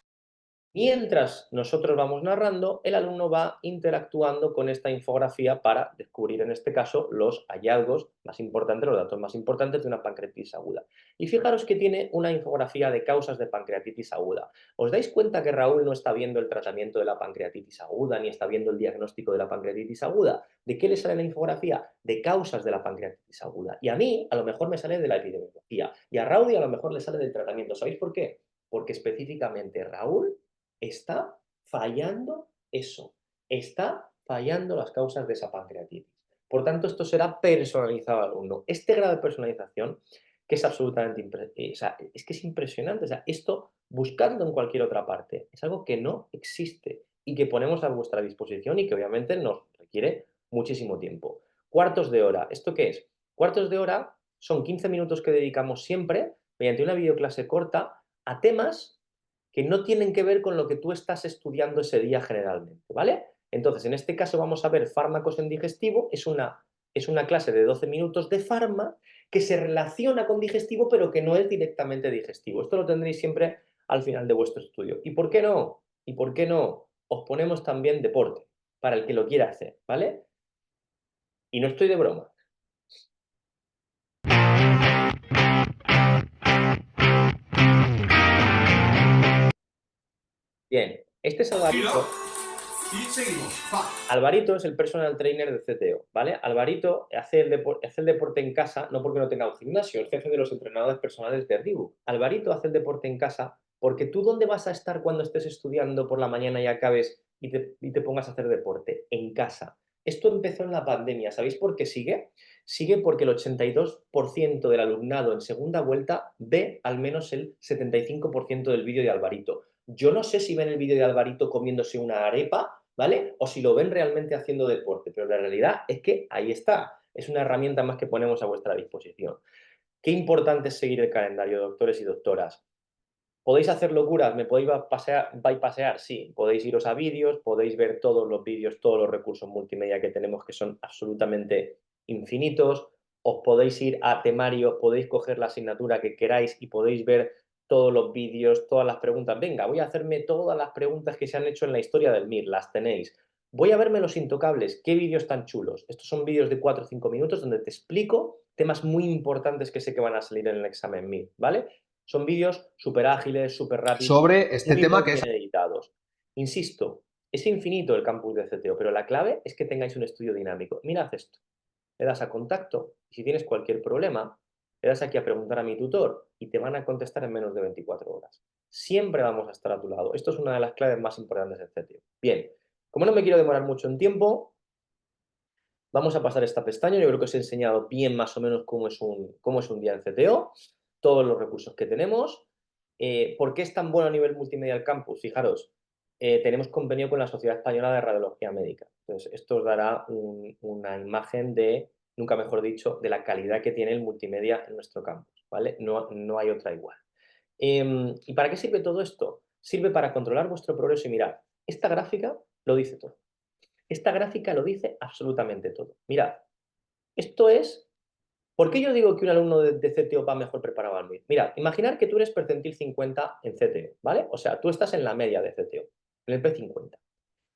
Mientras nosotros vamos narrando, el alumno va interactuando con esta infografía para descubrir, en este caso, los hallazgos más importantes, los datos más importantes de una pancreatitis aguda. Y fijaros que tiene una infografía de causas de pancreatitis aguda. ¿Os dais cuenta que Raúl no está viendo el tratamiento de la pancreatitis aguda, ni está viendo el diagnóstico de la pancreatitis aguda? ¿De qué le sale la infografía? De causas de la pancreatitis aguda. Y a mí, a lo mejor me sale de la epidemiología. Y a Raúl, a lo mejor le sale del tratamiento. ¿Sabéis por qué? Porque específicamente Raúl está fallando eso, está fallando las causas de esa pancreatitis. Por tanto, esto será personalizado al alumno. Este grado de personalización, que es absolutamente es que es impresionante. O sea, esto buscando en cualquier otra parte, es algo que no existe y que ponemos a vuestra disposición y que obviamente nos requiere muchísimo tiempo. Cuartos de hora, ¿esto qué es? Cuartos de hora son 15 minutos que dedicamos siempre, mediante una videoclase corta, a temas que no tienen que ver con lo que tú estás estudiando ese día generalmente, ¿vale? Entonces, en este caso vamos a ver fármacos en digestivo, es una clase de 12 minutos de farma que se relaciona con digestivo, pero que no es directamente digestivo. Esto lo tendréis siempre al final de vuestro estudio. ¿Y por qué no? ¿Y por qué no? Os ponemos también deporte, para el que lo quiera hacer, ¿vale? Y no estoy de broma. Bien, este es Alvarito. Y seguimos. Alvarito es el personal trainer de CTO, ¿vale? Alvarito hace el deporte en casa, no porque no tenga un gimnasio, es jefe de los entrenadores personales de Reebok. Alvarito hace el deporte en casa porque tú ¿dónde vas a estar cuando estés estudiando por la mañana y acabes y te pongas a hacer deporte? En casa. Esto empezó en la pandemia, ¿sabéis por qué sigue? Sigue porque el 82% del alumnado en segunda vuelta ve al menos el 75% del vídeo de Alvarito. Yo no sé si ven el vídeo de Alvarito comiéndose una arepa, ¿vale? O si lo ven realmente haciendo deporte, pero la realidad es que ahí está. Es una herramienta más que ponemos a vuestra disposición. Qué importante es seguir el calendario, doctores y doctoras. ¿Podéis hacer locuras? ¿Me podéis bypasear? Sí. Podéis iros a vídeos, podéis ver todos los vídeos, todos los recursos multimedia que tenemos que son absolutamente infinitos. Os podéis ir a temario, podéis coger la asignatura que queráis y podéis ver todos los vídeos, todas las preguntas. Venga, voy a hacerme todas las preguntas que se han hecho en la historia del MIR, las tenéis. Voy a verme los intocables. ¿Qué vídeos tan chulos? Estos son vídeos de 4 o 5 minutos donde te explico temas muy importantes que sé que van a salir en el examen MIR, ¿vale? Son vídeos súper ágiles, súper rápidos, sobre este tema muy que es... bien editados. Insisto, es infinito el campus de CTO, pero la clave es que tengáis un estudio dinámico. Mirad esto. Le das a contacto y si tienes cualquier problema, le das aquí a preguntar a mi tutor y te van a contestar en menos de 24 horas. Siempre vamos a estar a tu lado. Esto es una de las claves más importantes del CTO. Bien, como no me quiero demorar mucho en tiempo, vamos a pasar esta pestaña. Yo creo que os he enseñado bien más o menos cómo es un día en CTO, todos los recursos que tenemos. ¿Por qué es tan bueno a nivel multimedia el campus? Fijaros, tenemos convenio con la Sociedad Española de Radiología Médica. Entonces, esto os dará una imagen de, nunca mejor dicho, de la calidad que tiene el multimedia en nuestro campus, ¿vale? No hay otra igual. ¿Y para qué sirve todo esto? Sirve para controlar vuestro progreso y mirad, esta gráfica lo dice todo. Esta gráfica lo dice absolutamente todo. Mirad, esto es... ¿Por qué yo digo que un alumno de CTO va mejor preparado al MIR? Mirad, imaginar que tú eres percentil 50 en CTO, ¿vale? O sea, tú estás en la media de CTO, en el P50.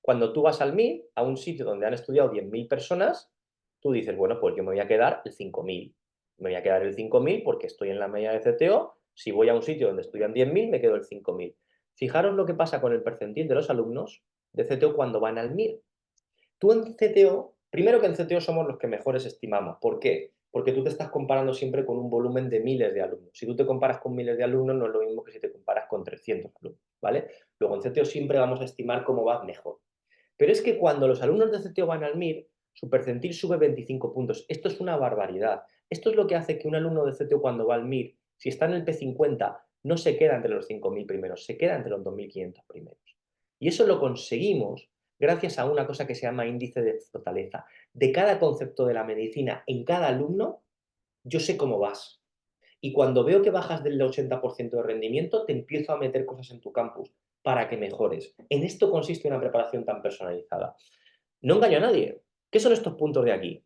Cuando tú vas al MIR, a un sitio donde han estudiado 10.000 personas, tú dices, bueno, pues yo me voy a quedar el 5.000. Me voy a quedar el 5.000 porque estoy en la media de CTO. Si voy a un sitio donde estudian 10.000, me quedo el 5.000. Fijaros lo que pasa con el percentil de los alumnos de CTO cuando van al MIR. Tú en CTO, primero que en CTO somos los que mejores estimamos. ¿Por qué? Porque tú te estás comparando siempre con un volumen de miles de alumnos. Si tú te comparas con miles de alumnos, no es lo mismo que si te comparas con 300 alumnos, ¿vale? Luego en CTO siempre vamos a estimar cómo vas mejor. Pero es que cuando los alumnos de CTO van al MIR, su percentil sube 25 puntos. Esto es una barbaridad. Esto es lo que hace que un alumno de CTO cuando va al MIR, si está en el P50, no se queda entre los 5.000 primeros, se queda entre los 2.500 primeros. Y eso lo conseguimos gracias a una cosa que se llama índice de fortaleza. De cada concepto de la medicina en cada alumno, yo sé cómo vas. Y cuando veo que bajas del 80% de rendimiento, te empiezo a meter cosas en tu campus para que mejores. En esto consiste una preparación tan personalizada. No engaño a nadie. ¿Qué son estos puntos de aquí?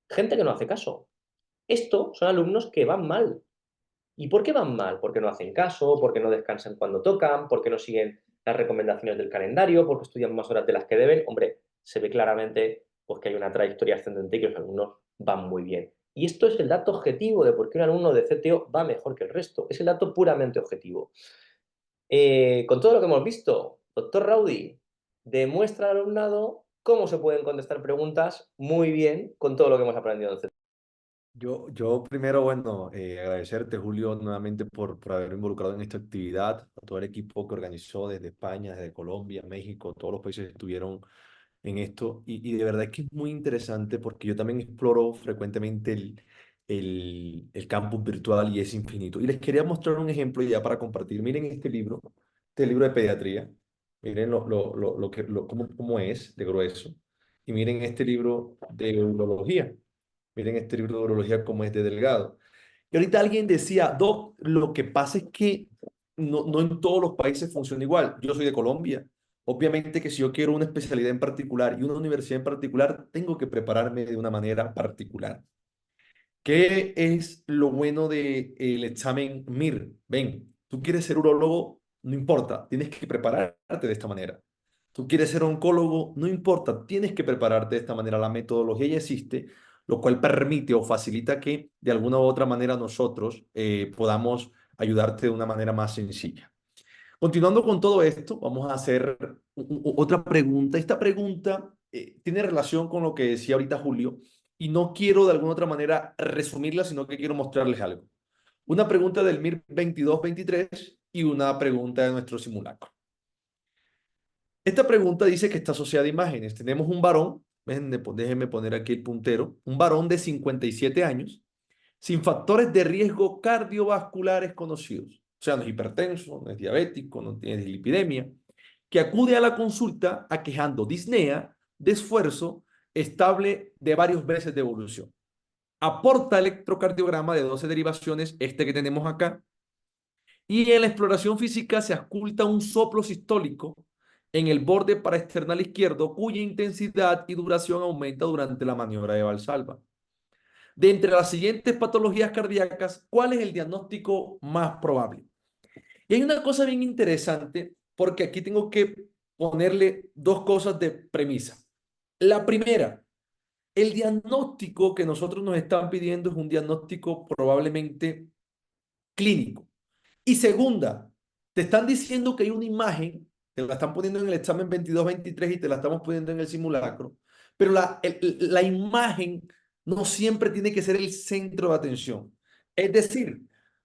Gente que no hace caso. Estos son alumnos que van mal. ¿Y por qué van mal? Porque no hacen caso, porque no descansan cuando tocan, porque no siguen las recomendaciones del calendario, porque estudian más horas de las que deben. Hombre, se ve claramente pues, que hay una trayectoria ascendente y que los alumnos van muy bien. Y esto es el dato objetivo de por qué un alumno de CTO va mejor que el resto. Es el dato puramente objetivo. Con todo lo que hemos visto, doctor Raudy, demuestra al alumnado cómo se pueden contestar preguntas muy bien con todo lo que hemos aprendido en CTO. Yo primero, bueno, agradecerte, Julio, nuevamente por haber involucrado en esta actividad, a todo el equipo que organizó desde España, desde Colombia, México, todos los países que estuvieron en esto. Y de verdad que es muy interesante porque yo también exploro frecuentemente el campus virtual y es infinito. Y les quería mostrar un ejemplo ya para compartir. Miren este libro de pediatría. Miren cómo es de grueso. Y miren este libro de urología. Miren este libro de urología como es de delgado. Y ahorita alguien decía, Doc, lo que pasa es que no en todos los países funciona igual. Yo soy de Colombia. Obviamente que si yo quiero una especialidad en particular y una universidad en particular, tengo que prepararme de una manera particular. ¿Qué es lo bueno del examen MIR? Ven, tú quieres ser urólogo, no importa, tienes que prepararte de esta manera. Tú quieres ser oncólogo, no importa, tienes que prepararte de esta manera. La metodología ya existe, lo cual permite o facilita que de alguna u otra manera nosotros podamos ayudarte de una manera más sencilla. Continuando con todo esto, vamos a hacer otra pregunta. Esta pregunta tiene relación con lo que decía ahorita Julio y no quiero de alguna otra manera resumirla, sino que quiero mostrarles algo. Una pregunta del MIR 22-23 y una pregunta de nuestro simulacro. Esta pregunta dice que está asociada a imágenes. Tenemos un varón, déjenme poner aquí el puntero, un varón de 57 años, sin factores de riesgo cardiovasculares conocidos. O sea, no es hipertenso, no es diabético, no tiene dislipidemia, que acude a la consulta aquejando disnea, desfuerzo, estable de varios meses de evolución. Aporta electrocardiograma de 12 derivaciones, este que tenemos acá, y en la exploración física se oculta un soplo sistólico en el borde paraesternal izquierdo, cuya intensidad y duración aumenta durante la maniobra de Valsalva. De entre las siguientes patologías cardíacas, ¿cuál es el diagnóstico más probable? Y hay una cosa bien interesante, porque aquí tengo que ponerle dos cosas de premisa. La primera, el diagnóstico que nosotros nos están pidiendo es un diagnóstico probablemente clínico. Y segunda, te están diciendo que hay una imagen, te la están poniendo en el examen 22-23 y te la estamos poniendo en el simulacro, pero la imagen no siempre tiene que ser el centro de atención. Es decir,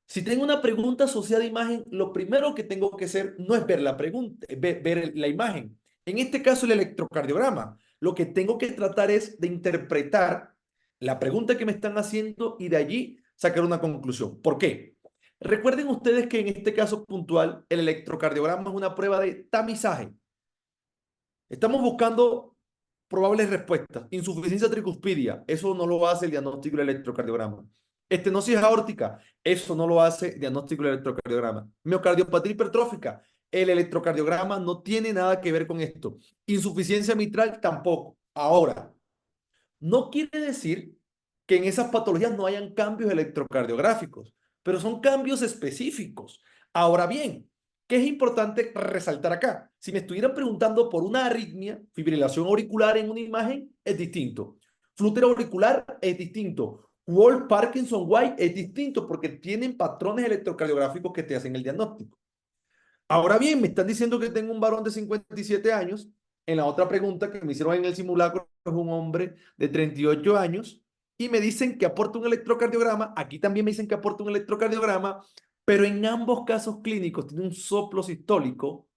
si tengo una pregunta asociada a imagen, lo primero que tengo que hacer no es ver la pregunta, ver la imagen. En este caso, el electrocardiograma. Lo que tengo que tratar es de interpretar la pregunta que me están haciendo y de allí sacar una conclusión. ¿Por qué? Recuerden ustedes que en este caso puntual, el electrocardiograma es una prueba de tamizaje. Estamos buscando probables respuestas. Insuficiencia tricuspidia, eso no lo hace el diagnóstico del electrocardiograma. Estenosis aórtica, eso no lo hace el diagnóstico del electrocardiograma. Miocardiopatía hipertrófica, el electrocardiograma no tiene nada que ver con esto. Insuficiencia mitral tampoco. Ahora, no quiere decir que en esas patologías no hayan cambios electrocardiográficos, pero son cambios específicos. Ahora bien, ¿qué es importante resaltar acá? Si me estuvieran preguntando por una arritmia, fibrilación auricular en una imagen, es distinto. Flúter auricular es distinto. Wolff, Parkinson, White es distinto porque tienen patrones electrocardiográficos que te hacen el diagnóstico. Ahora bien, me están diciendo que tengo un varón de 57 años. En la otra pregunta que me hicieron en el simulacro es un hombre de 38 años y me dicen que aporta un electrocardiograma. Aquí también me dicen que aporta un electrocardiograma, pero en ambos casos clínicos tiene un soplo sistólico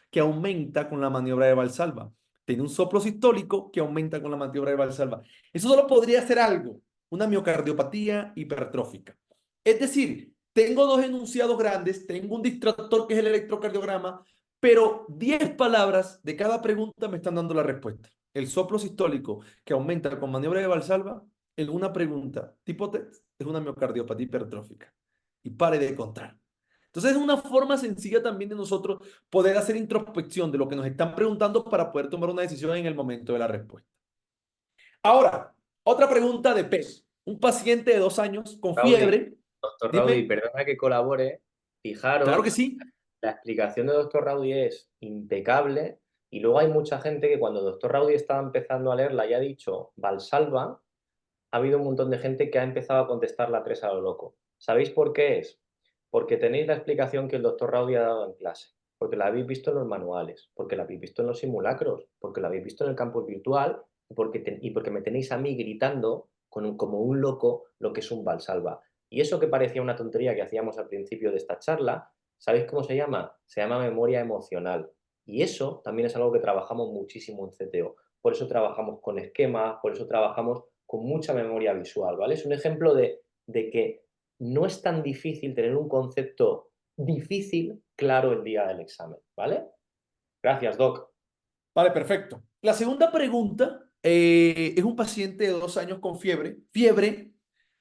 que aumenta con la maniobra de Valsalva. Tiene un soplo sistólico que aumenta con la maniobra de Valsalva. Eso solo podría ser algo, una miocardiopatía hipertrófica. Es decir, tengo dos enunciados grandes, tengo un distractor que es el electrocardiograma, pero 10 palabras de cada pregunta me están dando la respuesta. El soplo sistólico que aumenta con maniobra de Valsalva en una pregunta tipo test es una miocardiopatía hipertrófica. Y pare de contar. Entonces es una forma sencilla también de nosotros poder hacer introspección de lo que nos están preguntando para poder tomar una decisión en el momento de la respuesta. Ahora, otra pregunta de PES. Un paciente de 2 años con fiebre. Doctor Dime. Raudy, perdona que colabore. Fijaros, Claro que sí. la explicación de doctor Raudy es impecable y luego hay mucha gente que cuando doctor Raudy estaba empezando a leerla y ha dicho Valsalva, ha habido un montón de gente que ha empezado a contestar la 3 a lo loco. ¿Sabéis por qué es? Porque tenéis la explicación que el doctor Raudy ha dado en clase, porque la habéis visto en los manuales, porque la habéis visto en los simulacros, porque la habéis visto en el campus virtual y porque me tenéis a mí gritando como un loco lo que es un Valsalva. Y eso que parecía una tontería que hacíamos al principio de esta charla, ¿sabéis cómo se llama? Se llama memoria emocional. Y eso también es algo que trabajamos muchísimo en CTO. Por eso trabajamos con esquemas, por eso trabajamos con mucha memoria visual, ¿vale? Es un ejemplo de que no es tan difícil tener un concepto difícil claro el día del examen, ¿vale? Gracias, Doc. Vale, perfecto. La segunda pregunta es un paciente de 2 años con fiebre. Fiebre.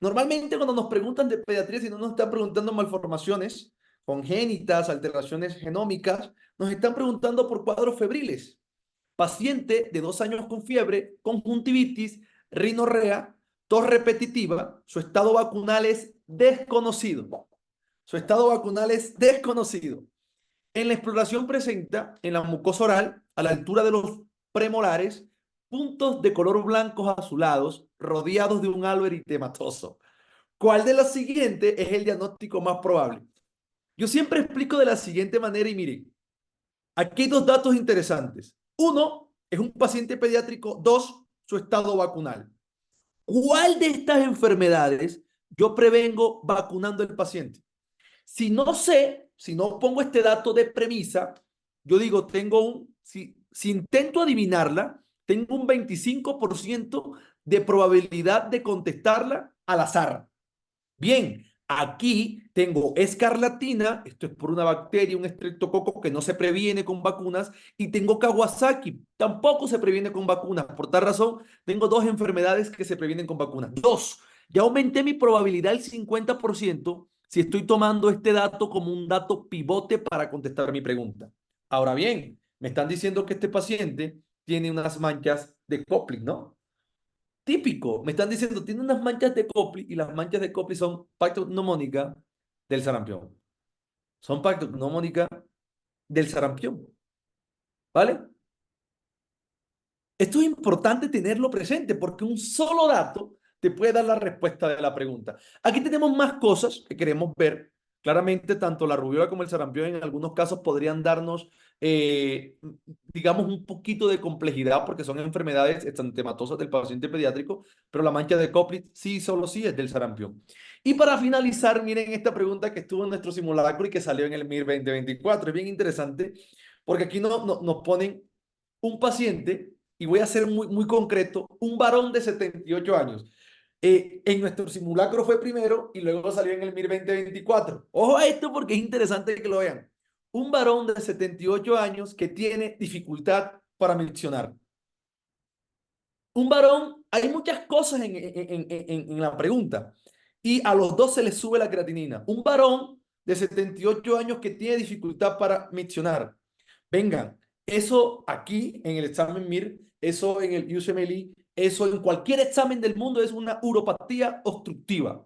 Normalmente cuando nos preguntan de pediatría, si no nos están preguntando malformaciones, congénitas, alteraciones genómicas, nos están preguntando por cuadros febriles. Paciente de 2 años con fiebre, conjuntivitis, rinorrea, tos repetitiva, su estado vacunal es desconocido. Su estado vacunal es desconocido. En la exploración presenta en la mucosa oral, a la altura de los premolares, puntos de color blancos azulados rodeados de un halo eritematoso. ¿Cuál de los siguientes es el diagnóstico más probable? Yo siempre explico de la siguiente manera y miren, aquí hay 2 datos interesantes. 1, es un paciente pediátrico. 2, su estado vacunal. ¿Cuál de estas enfermedades yo prevengo vacunando al paciente? Si no sé, si no pongo este dato de premisa, yo digo, si intento adivinarla, tengo un 25% de probabilidad de contestarla al azar. Bien, aquí tengo escarlatina, esto es por una bacteria, un estreptococo que no se previene con vacunas, y tengo Kawasaki, tampoco se previene con vacunas. Por tal razón, tengo 2 enfermedades que se previenen con vacunas. 2, ya aumenté mi probabilidad al 50% si estoy tomando este dato como un dato pivote para contestar mi pregunta. Ahora bien, me están diciendo que este paciente tiene unas manchas de Koplik, ¿no? Típico, me están diciendo, tiene unas manchas de Koplik y las manchas de Koplik son pneumónica del sarampión. Son pneumónica del sarampión. ¿Vale? Esto es importante tenerlo presente porque un solo dato te puede dar la respuesta de la pregunta. Aquí tenemos más cosas que queremos ver. Claramente, tanto la rubiola como el sarampión en algunos casos podrían darnos, digamos, un poquito de complejidad porque son enfermedades exantematosas del paciente pediátrico, pero la mancha de Koplik sí, solo sí es del sarampión. Y para finalizar, miren esta pregunta que estuvo en nuestro simulacro y que salió en el MIR 2024. Es bien interesante porque aquí nos ponen un paciente, y voy a ser muy concreto, un varón de 78 años. En nuestro simulacro fue primero y luego salió en el MIR 2024. Ojo a esto porque es interesante que lo vean. Un varón de 78 años que tiene dificultad para miccionar. Un varón, hay muchas cosas en la pregunta y a los 2 se les sube la creatinina. Un varón de 78 años que tiene dificultad para miccionar. Vengan, eso aquí en el examen MIR, eso en el USMLE, eso en cualquier examen del mundo es una uropatía obstructiva.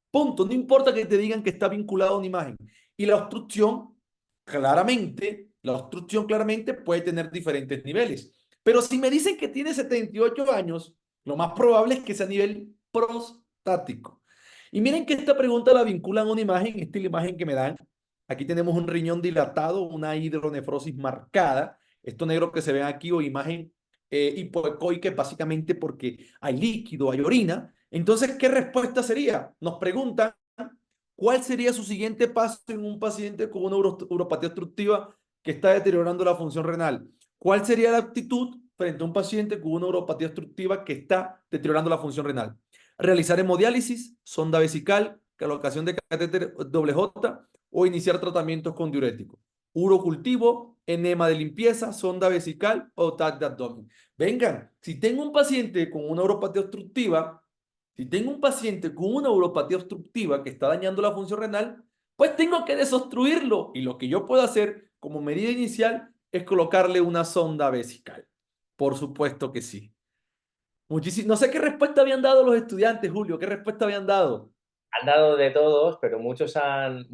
Punto. No importa que te digan que está vinculado a una imagen. Y la obstrucción claramente puede tener diferentes niveles. Pero si me dicen que tiene 78 años, lo más probable es que sea a nivel prostático. Y miren que esta pregunta la vinculan a una imagen, esta es la imagen que me dan. Aquí tenemos un riñón dilatado, una hidronefrosis marcada. Esto negro que se ve aquí o imagen hipoecoica, básicamente porque hay líquido, hay orina. Entonces, ¿qué respuesta sería? Nos preguntan, ¿cuál sería su siguiente paso en un paciente con una uropatía obstructiva que está deteriorando la función renal? ¿Cuál sería la actitud frente a un paciente con una uropatía obstructiva que está deteriorando la función renal? Realizar hemodiálisis, sonda vesical, colocación de catéter WJ o iniciar tratamientos con diuréticos. Urocultivo, enema de limpieza, sonda vesical o TAC de abdomen. Vengan, si tengo un paciente con una uropatía obstructiva, que está dañando la función renal, pues tengo que desobstruirlo. Y lo que yo puedo hacer como medida inicial es colocarle una sonda vesical. Por supuesto que sí. No sé qué respuesta habían dado los estudiantes, Julio. ¿Qué respuesta habían dado? Han dado de todos, pero muchos han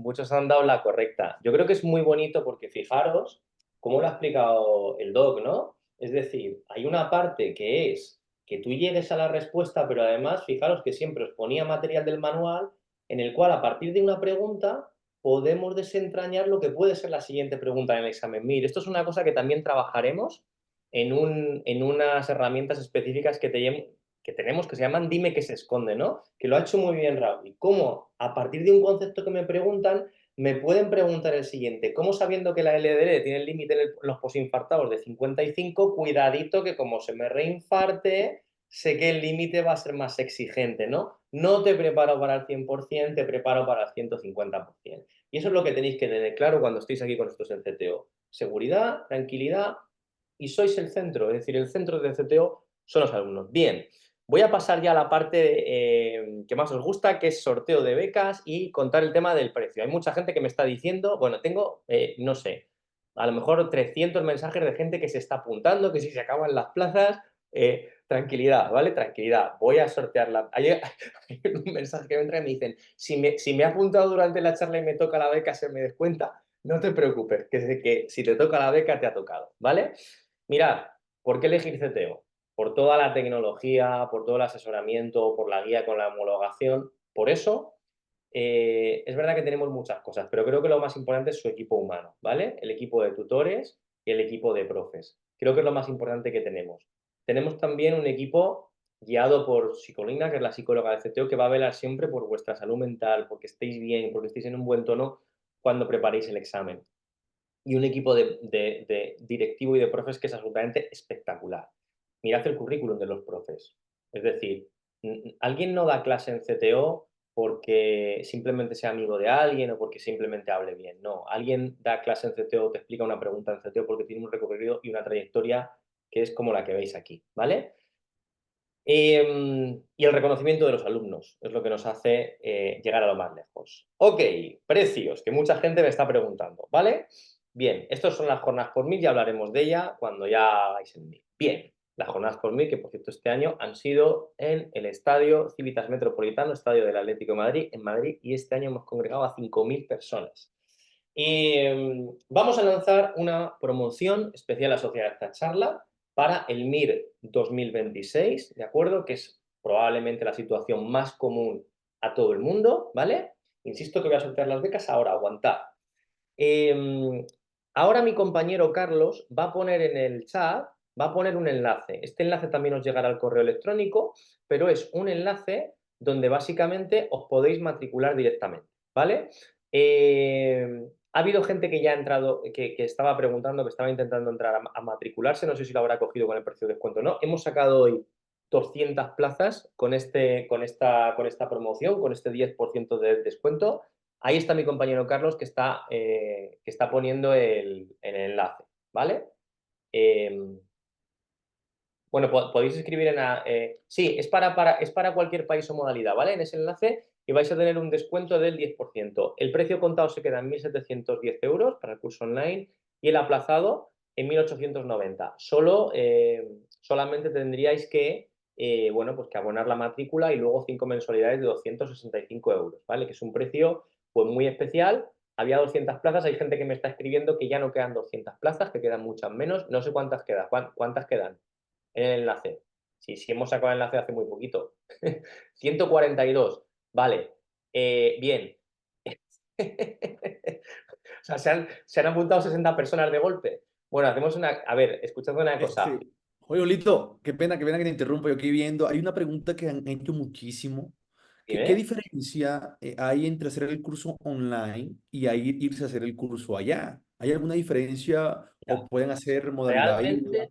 dado la correcta. Yo creo que es muy bonito porque fijaros cómo lo ha explicado el doc, ¿no? Es decir, hay una parte que es que tú llegues a la respuesta, pero además, fijaros que siempre os ponía material del manual en el cual a partir de una pregunta podemos desentrañar lo que puede ser la siguiente pregunta en el examen MIR. Esto es una cosa que también trabajaremos en unas herramientas específicas que tenemos que se llaman Dime qué se esconde, ¿no? Que lo ha hecho muy bien Raúl. Y cómo, a partir de un concepto que me preguntan, me pueden preguntar el siguiente. ¿Cómo sabiendo que la LDL tiene el límite en los posinfartados de 55, cuidadito que como se me reinfarte, sé que el límite va a ser más exigente, ¿no? No te preparo para el 100%, te preparo para el 150%. Y eso es lo que tenéis que tener claro cuando estéis aquí con estos en CTO. Seguridad, tranquilidad y sois el centro. Es decir, el centro del CTO son los alumnos. Bien. Voy a pasar ya a la parte que más os gusta, que es sorteo de becas y contar el tema del precio. Hay mucha gente que me está diciendo, bueno, tengo, no sé, a lo mejor 300 mensajes de gente que se está apuntando, que si se acaban las plazas, tranquilidad, ¿vale? Tranquilidad. Voy a sortearla. Hay un mensaje que me entra y me dicen, si me he apuntado durante la charla y me toca la beca, se me descuenta. No te preocupes, que si te toca la beca, te ha tocado, ¿vale? Mirad, ¿por qué elegir CTO? Por toda la tecnología, por todo el asesoramiento, por la guía con la homologación. Por eso, es verdad que tenemos muchas cosas, pero creo que lo más importante es su equipo humano, ¿vale? El equipo de tutores y el equipo de profes. Creo que es lo más importante que tenemos. Tenemos también un equipo guiado por Psicolina, que es la psicóloga de CTO, que va a velar siempre por vuestra salud mental, porque estéis bien, porque estéis en un buen tono cuando preparéis el examen. Y un equipo de directivo y de profes que es absolutamente espectacular. Mirad el currículum de los profes. Es decir, alguien no da clase en CTO porque simplemente sea amigo de alguien o porque simplemente hable bien. No, alguien da clase en CTO o te explica una pregunta en CTO porque tiene un recorrido y una trayectoria que es como la que veis aquí, ¿vale? Y el reconocimiento de los alumnos es lo que nos hace llegar a lo más lejos. Ok, precios, que mucha gente me está preguntando, ¿vale? Bien, estas son las jornadas por 1000, ya hablaremos de ella cuando ya hagáis el 1000. Bien, las jornadas por 1000, que por cierto este año han sido en el Estadio Civitas Metropolitano, Estadio del Atlético de Madrid, en Madrid, y este año hemos congregado a 5000 personas. Y vamos a lanzar una promoción especial asociada a esta charla para el MIR 2026, ¿de acuerdo? Que es probablemente la situación más común a todo el mundo, ¿vale? Insisto que voy a sortear las becas ahora, aguantad. Ahora mi compañero Carlos va a poner en el chat, va a poner un enlace. Este enlace también os llegará al correo electrónico, pero es un enlace donde básicamente os podéis matricular directamente, ¿vale? Ha habido gente que ya ha entrado, que estaba preguntando, que estaba intentando entrar a matricularse, no sé si lo habrá cogido con el precio de descuento o no. Hemos sacado hoy 200 plazas con esta promoción, con este 10% de descuento. Ahí está mi compañero Carlos que está poniendo el enlace, ¿vale? Bueno, podéis escribir sí, es para cualquier país o modalidad, ¿vale? En ese enlace y vais a tener un descuento del 10%. El precio contado se queda en 1.710 euros para el curso online y el aplazado en 1.890. Solamente tendríais que, bueno, pues que abonar la matrícula y luego 5 mensualidades de 265 euros, ¿vale? Que es un precio pues muy especial. Había 200 plazas, hay gente que me está escribiendo que ya no quedan 200 plazas, que quedan muchas menos. No sé cuántas quedan. ¿Cuántas quedan? En el enlace. Sí, hemos sacado el enlace hace muy poquito. 142. Vale. Bien. O sea, se han apuntado 60 personas de golpe. Bueno, hacemos una... A ver, escuchad una cosa. Oye, Olito, qué pena que te interrumpa. Yo aquí viendo, hay una pregunta que han hecho muchísimo. ¿Qué Dime. diferencia hay entre hacer el curso online y ahí irse a hacer el curso allá? ¿Hay alguna diferencia Mira, o pueden hacer modalidad híbrida?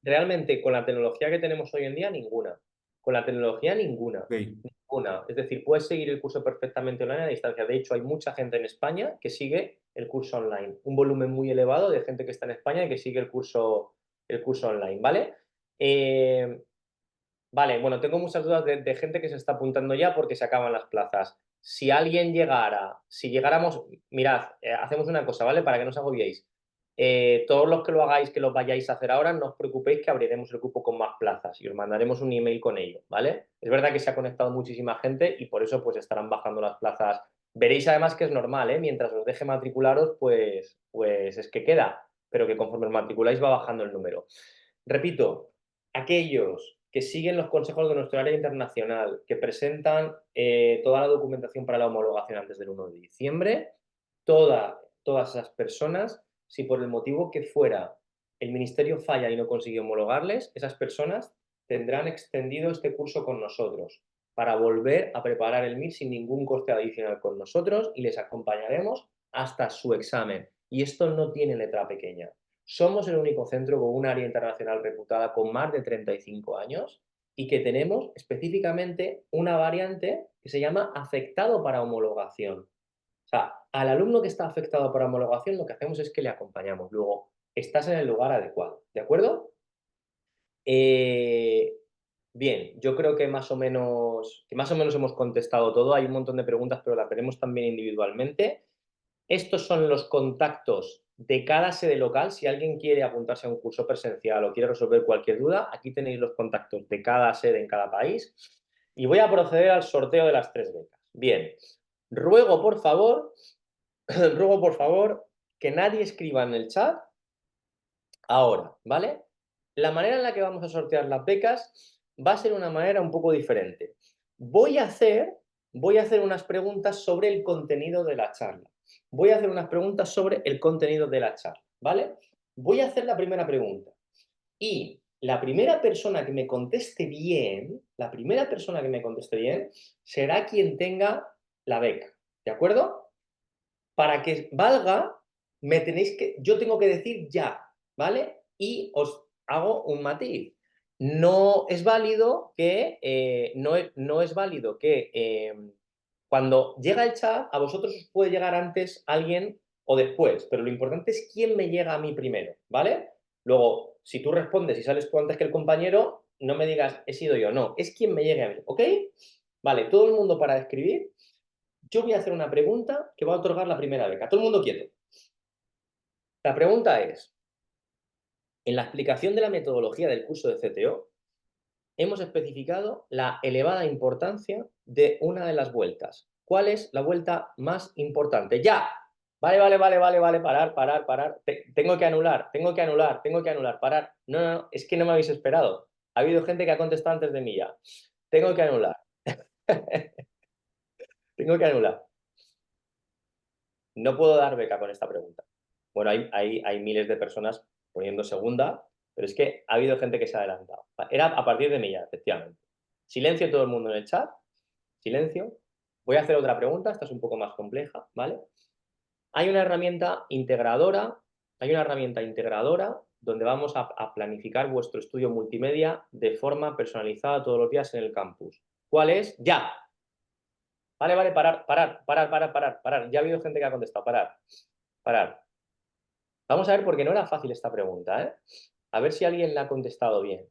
realmente, con la tecnología que tenemos hoy en día, ninguna. Con la tecnología, ninguna. Ok. Ninguna. Es decir, puedes seguir el curso perfectamente online a distancia. De hecho, hay mucha gente en España que sigue el curso online. Un volumen muy elevado de gente que está en España y que sigue el curso online, ¿vale? Vale, bueno, tengo muchas dudas de gente que se está apuntando ya porque se acaban las plazas. Si llegáramos, mirad, hacemos una cosa, ¿vale? Para que no os agobiéis. Todos los que lo hagáis, que lo vayáis a hacer ahora, no os preocupéis que abriremos el cupo con más plazas y os mandaremos un email con ello, ¿vale? Es verdad que se ha conectado muchísima gente y por eso pues estarán bajando las plazas. Veréis además que es normal, ¿eh? Mientras os deje matricularos, pues es que queda, pero que conforme os matriculáis va bajando el número. Repito, aquellos que siguen los consejos de nuestro área internacional, que presentan toda la documentación para la homologación antes del 1 de diciembre, todas esas personas, si por el motivo que fuera el ministerio falla y no consigue homologarles, esas personas tendrán extendido este curso con nosotros para volver a preparar el MIR sin ningún coste adicional con nosotros y les acompañaremos hasta su examen. Y esto no tiene letra pequeña. Somos el único centro con un área internacional reputada con más de 35 años y que tenemos específicamente una variante que se llama afectado para homologación. O sea, al alumno que está afectado para homologación lo que hacemos es que le acompañamos. Luego, estás en el lugar adecuado, ¿de acuerdo? Bien, yo creo que más o menos hemos contestado todo. Hay un montón de preguntas, pero las veremos también individualmente. Estos son los contactos de cada sede local. Si alguien quiere apuntarse a un curso presencial o quiere resolver cualquier duda, aquí tenéis los contactos de cada sede en cada país. Y voy a proceder al sorteo de las 3 becas. Bien, ruego por favor que nadie escriba en el chat ahora, ¿vale? La manera en la que vamos a sortear las becas va a ser una manera un poco diferente. Voy a hacer unas preguntas sobre el contenido de la charla. Voy a hacer unas preguntas sobre el contenido de la charla, ¿vale? Voy a hacer la primera pregunta. Y la primera persona que me conteste bien, será quien tenga la beca, ¿de acuerdo? Para que valga, yo tengo que decir ya, ¿vale? Y os hago un matiz. No es válido que, cuando llega el chat, a vosotros os puede llegar antes alguien o después, pero lo importante es quién me llega a mí primero, ¿vale? Luego, si tú respondes y sales tú antes que el compañero, no me digas he sido yo, no, es quien me llegue a mí, ¿ok? Vale, todo el mundo para escribir. Yo voy a hacer una pregunta que va a otorgar la primera beca. Todo el mundo quieto. La pregunta es, en la explicación de la metodología del curso de CTO, hemos especificado la elevada importancia de una de las vueltas. ¿Cuál es la vuelta más importante? ¡Ya! Vale, parar. Tengo que anular, parar. No, es que no me habéis esperado. Ha habido gente que ha contestado antes de mí ya. Tengo que anular. Tengo que anular. No puedo dar beca con esta pregunta. Bueno, hay miles de personas poniendo segunda, pero es que ha habido gente que se ha adelantado. Era a partir de mí ya, efectivamente. Silencio todo el mundo en el chat. Silencio. Voy a hacer otra pregunta, esta es un poco más compleja, ¿vale? Hay una herramienta integradora donde vamos a planificar vuestro estudio multimedia de forma personalizada todos los días en el campus. ¿Cuál es? ¡Ya! Vale, parar. Ya ha habido gente que ha contestado. Parar. Vamos a ver porque no era fácil esta pregunta, ¿eh? A ver si alguien la ha contestado bien.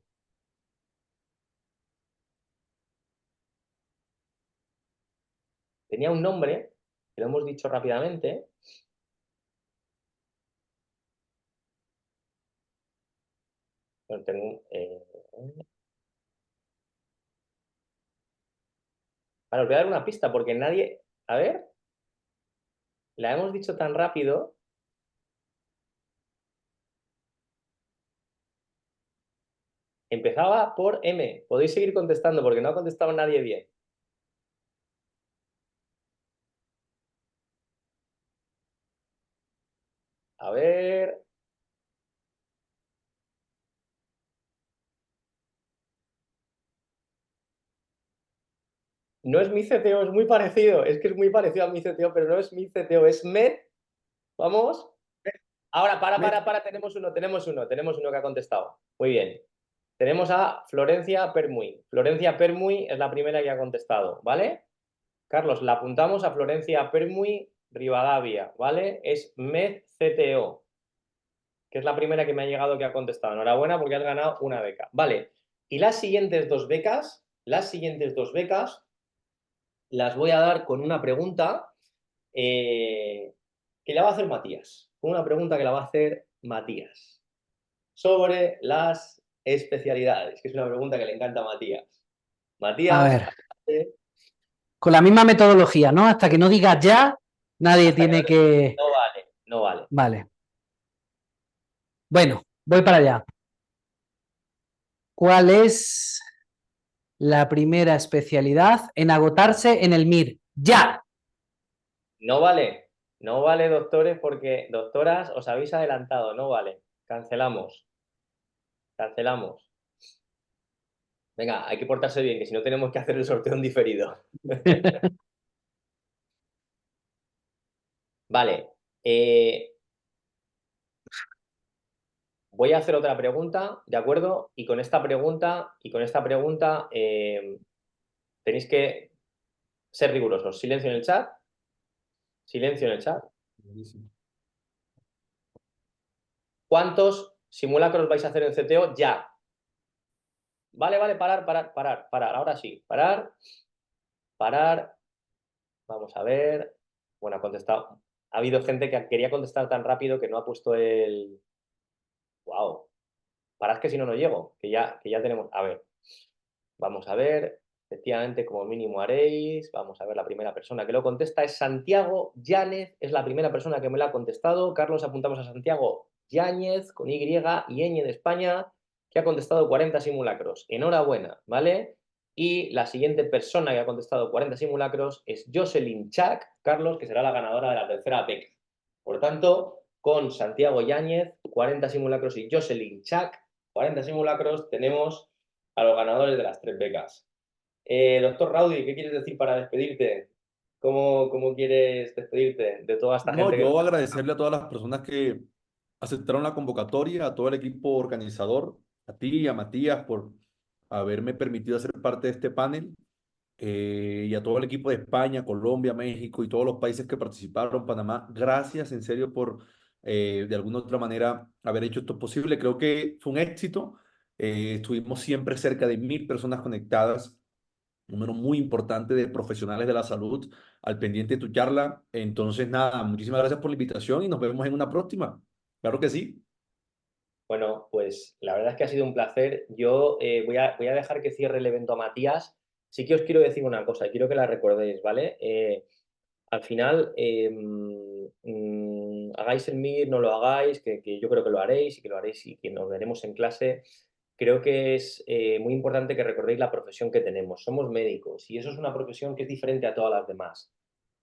Tenía un nombre, que lo hemos dicho rápidamente. Bueno, Vale, os voy a dar una pista porque nadie... A ver. La hemos dicho tan rápido. Empezaba por M. Podéis seguir contestando porque no ha contestado nadie bien. A ver... No es mi CTO, es muy parecido. Es que es muy parecido a mi CTO, pero no es mi CTO, es MED. Vamos. Ahora, tenemos uno que ha contestado. Muy bien. Tenemos a Florencia Permuy. Florencia Permuy es la primera que ha contestado, ¿vale? Carlos, la apuntamos a Florencia Permuy Rivadavia, ¿vale? Es MED-CTO, que es la primera que me ha llegado que ha contestado. Enhorabuena porque has ganado una beca. Vale. Y las siguientes dos becas las voy a dar con una pregunta que la va a hacer Matías. Una pregunta que la va a hacer Matías sobre las especialidades, que es una pregunta que le encanta a Matías. Matías. A ver. Con la misma metodología, ¿no? Hasta que no digas ya, nadie tiene que... No vale. Vale. Bueno, voy para allá. ¿Cuál es la primera especialidad en agotarse en el MIR? ¡Ya! No vale, doctores, porque doctoras os habéis adelantado, no vale. Cancelamos. Venga, hay que portarse bien, que si no tenemos que hacer el sorteo en diferido. Vale. Voy a hacer otra pregunta, ¿de acuerdo? Y con esta pregunta tenéis que ser rigurosos. Silencio en el chat. ¿Cuántos simulacros vais a hacer en CTO? Ya. Vale, parar. Ahora sí, parar. Vamos a ver. Bueno, ha contestado. Ha habido gente que quería contestar tan rápido que no ha puesto el... ¡Wow! Parad que si no, no llego. Que ya tenemos... A ver. Vamos a ver. Efectivamente, como mínimo haréis. Vamos a ver, la primera persona que lo contesta es Santiago Yáñez. Es la primera persona que me lo ha contestado. Carlos, apuntamos a Santiago Yáñez, con Y y Ñ de España, que ha contestado 40 simulacros. Enhorabuena, ¿vale? Y la siguiente persona que ha contestado 40 simulacros es Jocelyn Chac, Carlos, que será la ganadora de la tercera beca. Por tanto, con Santiago Yáñez, 40 simulacros, y Jocelyn Chac, 40 simulacros, tenemos a los ganadores de las 3 becas. Doctor Raudy, ¿qué quieres decir para despedirte? ¿Cómo quieres despedirte de toda esta No, gente que... yo agradecerle a todas las personas que aceptaron la convocatoria, a todo el equipo organizador, a ti y a Matías por haberme permitido ser parte de este panel, y a todo el equipo de España, Colombia, México y todos los países que participaron, Panamá. Gracias en serio por, de alguna u otra manera, haber hecho esto posible. Creo que fue un éxito. Estuvimos siempre cerca de 1000 personas conectadas, un número muy importante de profesionales de la salud al pendiente de tu charla. Entonces, nada, muchísimas gracias por la invitación y nos vemos en una próxima. Claro que sí. Bueno, pues la verdad es que ha sido un placer. Yo voy a dejar que cierre el evento a Matías. Sí que os quiero decir una cosa, quiero que la recordéis, ¿vale? Al final, hagáis el MIR, no lo hagáis, que yo creo que lo haréis y que nos veremos en clase. Creo que es muy importante que recordéis la profesión que tenemos. Somos médicos y eso es una profesión que es diferente a todas las demás.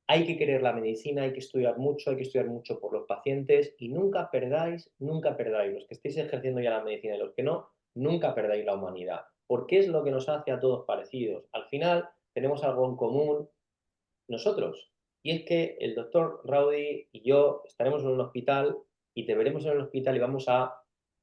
Hay que querer la medicina, hay que estudiar mucho por los pacientes y nunca perdáis, los que estéis ejerciendo ya la medicina y los que no, nunca perdáis la humanidad, porque es lo que nos hace a todos parecidos. Al final tenemos algo en común nosotros, y es que el doctor Raudy y yo estaremos en un hospital y te veremos en el hospital y vamos a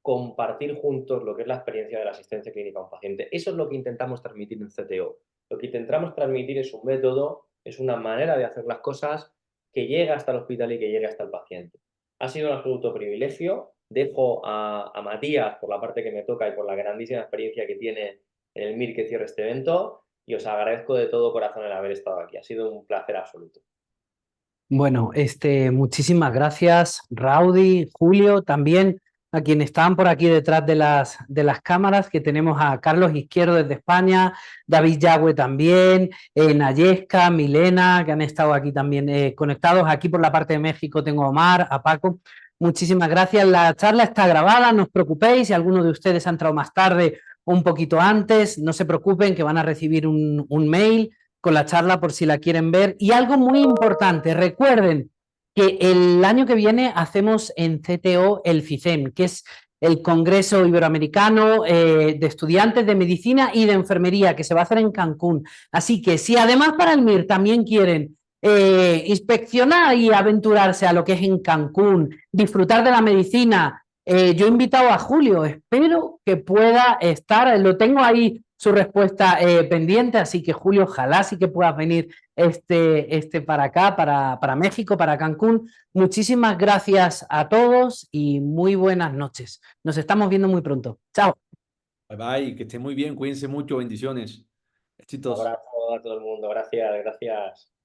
compartir juntos lo que es la experiencia de la asistencia clínica a un paciente. Eso es lo que intentamos transmitir en CTO. Lo que intentamos transmitir es un método, es una manera de hacer las cosas que llegue hasta el hospital y que llegue hasta el paciente. Ha sido un absoluto privilegio. Dejo a Matías, por la parte que me toca y por la grandísima experiencia que tiene en el MIR, que cierre este evento, y os agradezco de todo corazón el haber estado aquí. Ha sido un placer absoluto. Bueno, muchísimas gracias, Raudy, Julio, también a quienes están por aquí detrás de las cámaras, que tenemos a Carlos Izquierdo desde España, David Yagüe también, Nayesca, Milena, que han estado aquí también conectados. Aquí por la parte de México tengo a Omar, a Paco. Muchísimas gracias. La charla está grabada, no os preocupéis. Si alguno de ustedes ha entrado más tarde o un poquito antes, no se preocupen, que van a recibir un mail con la charla por si la quieren ver. Y algo muy importante, recuerden que el año que viene hacemos en CTO el FICEM, que es el Congreso Iberoamericano de Estudiantes de Medicina y de Enfermería, que se va a hacer en Cancún. Así que si además para el MIR también quieren inspeccionar y aventurarse a lo que es en Cancún, disfrutar de la medicina, yo he invitado a Julio, espero que pueda estar, lo tengo ahí su respuesta pendiente, así que Julio, ojalá sí que puedas venir para acá, para México, para Cancún. Muchísimas gracias a todos y muy buenas noches. Nos estamos viendo muy pronto. Chao. Bye bye, que estén muy bien, cuídense mucho, bendiciones, Un éxitos. abrazo a todo el mundo. Gracias.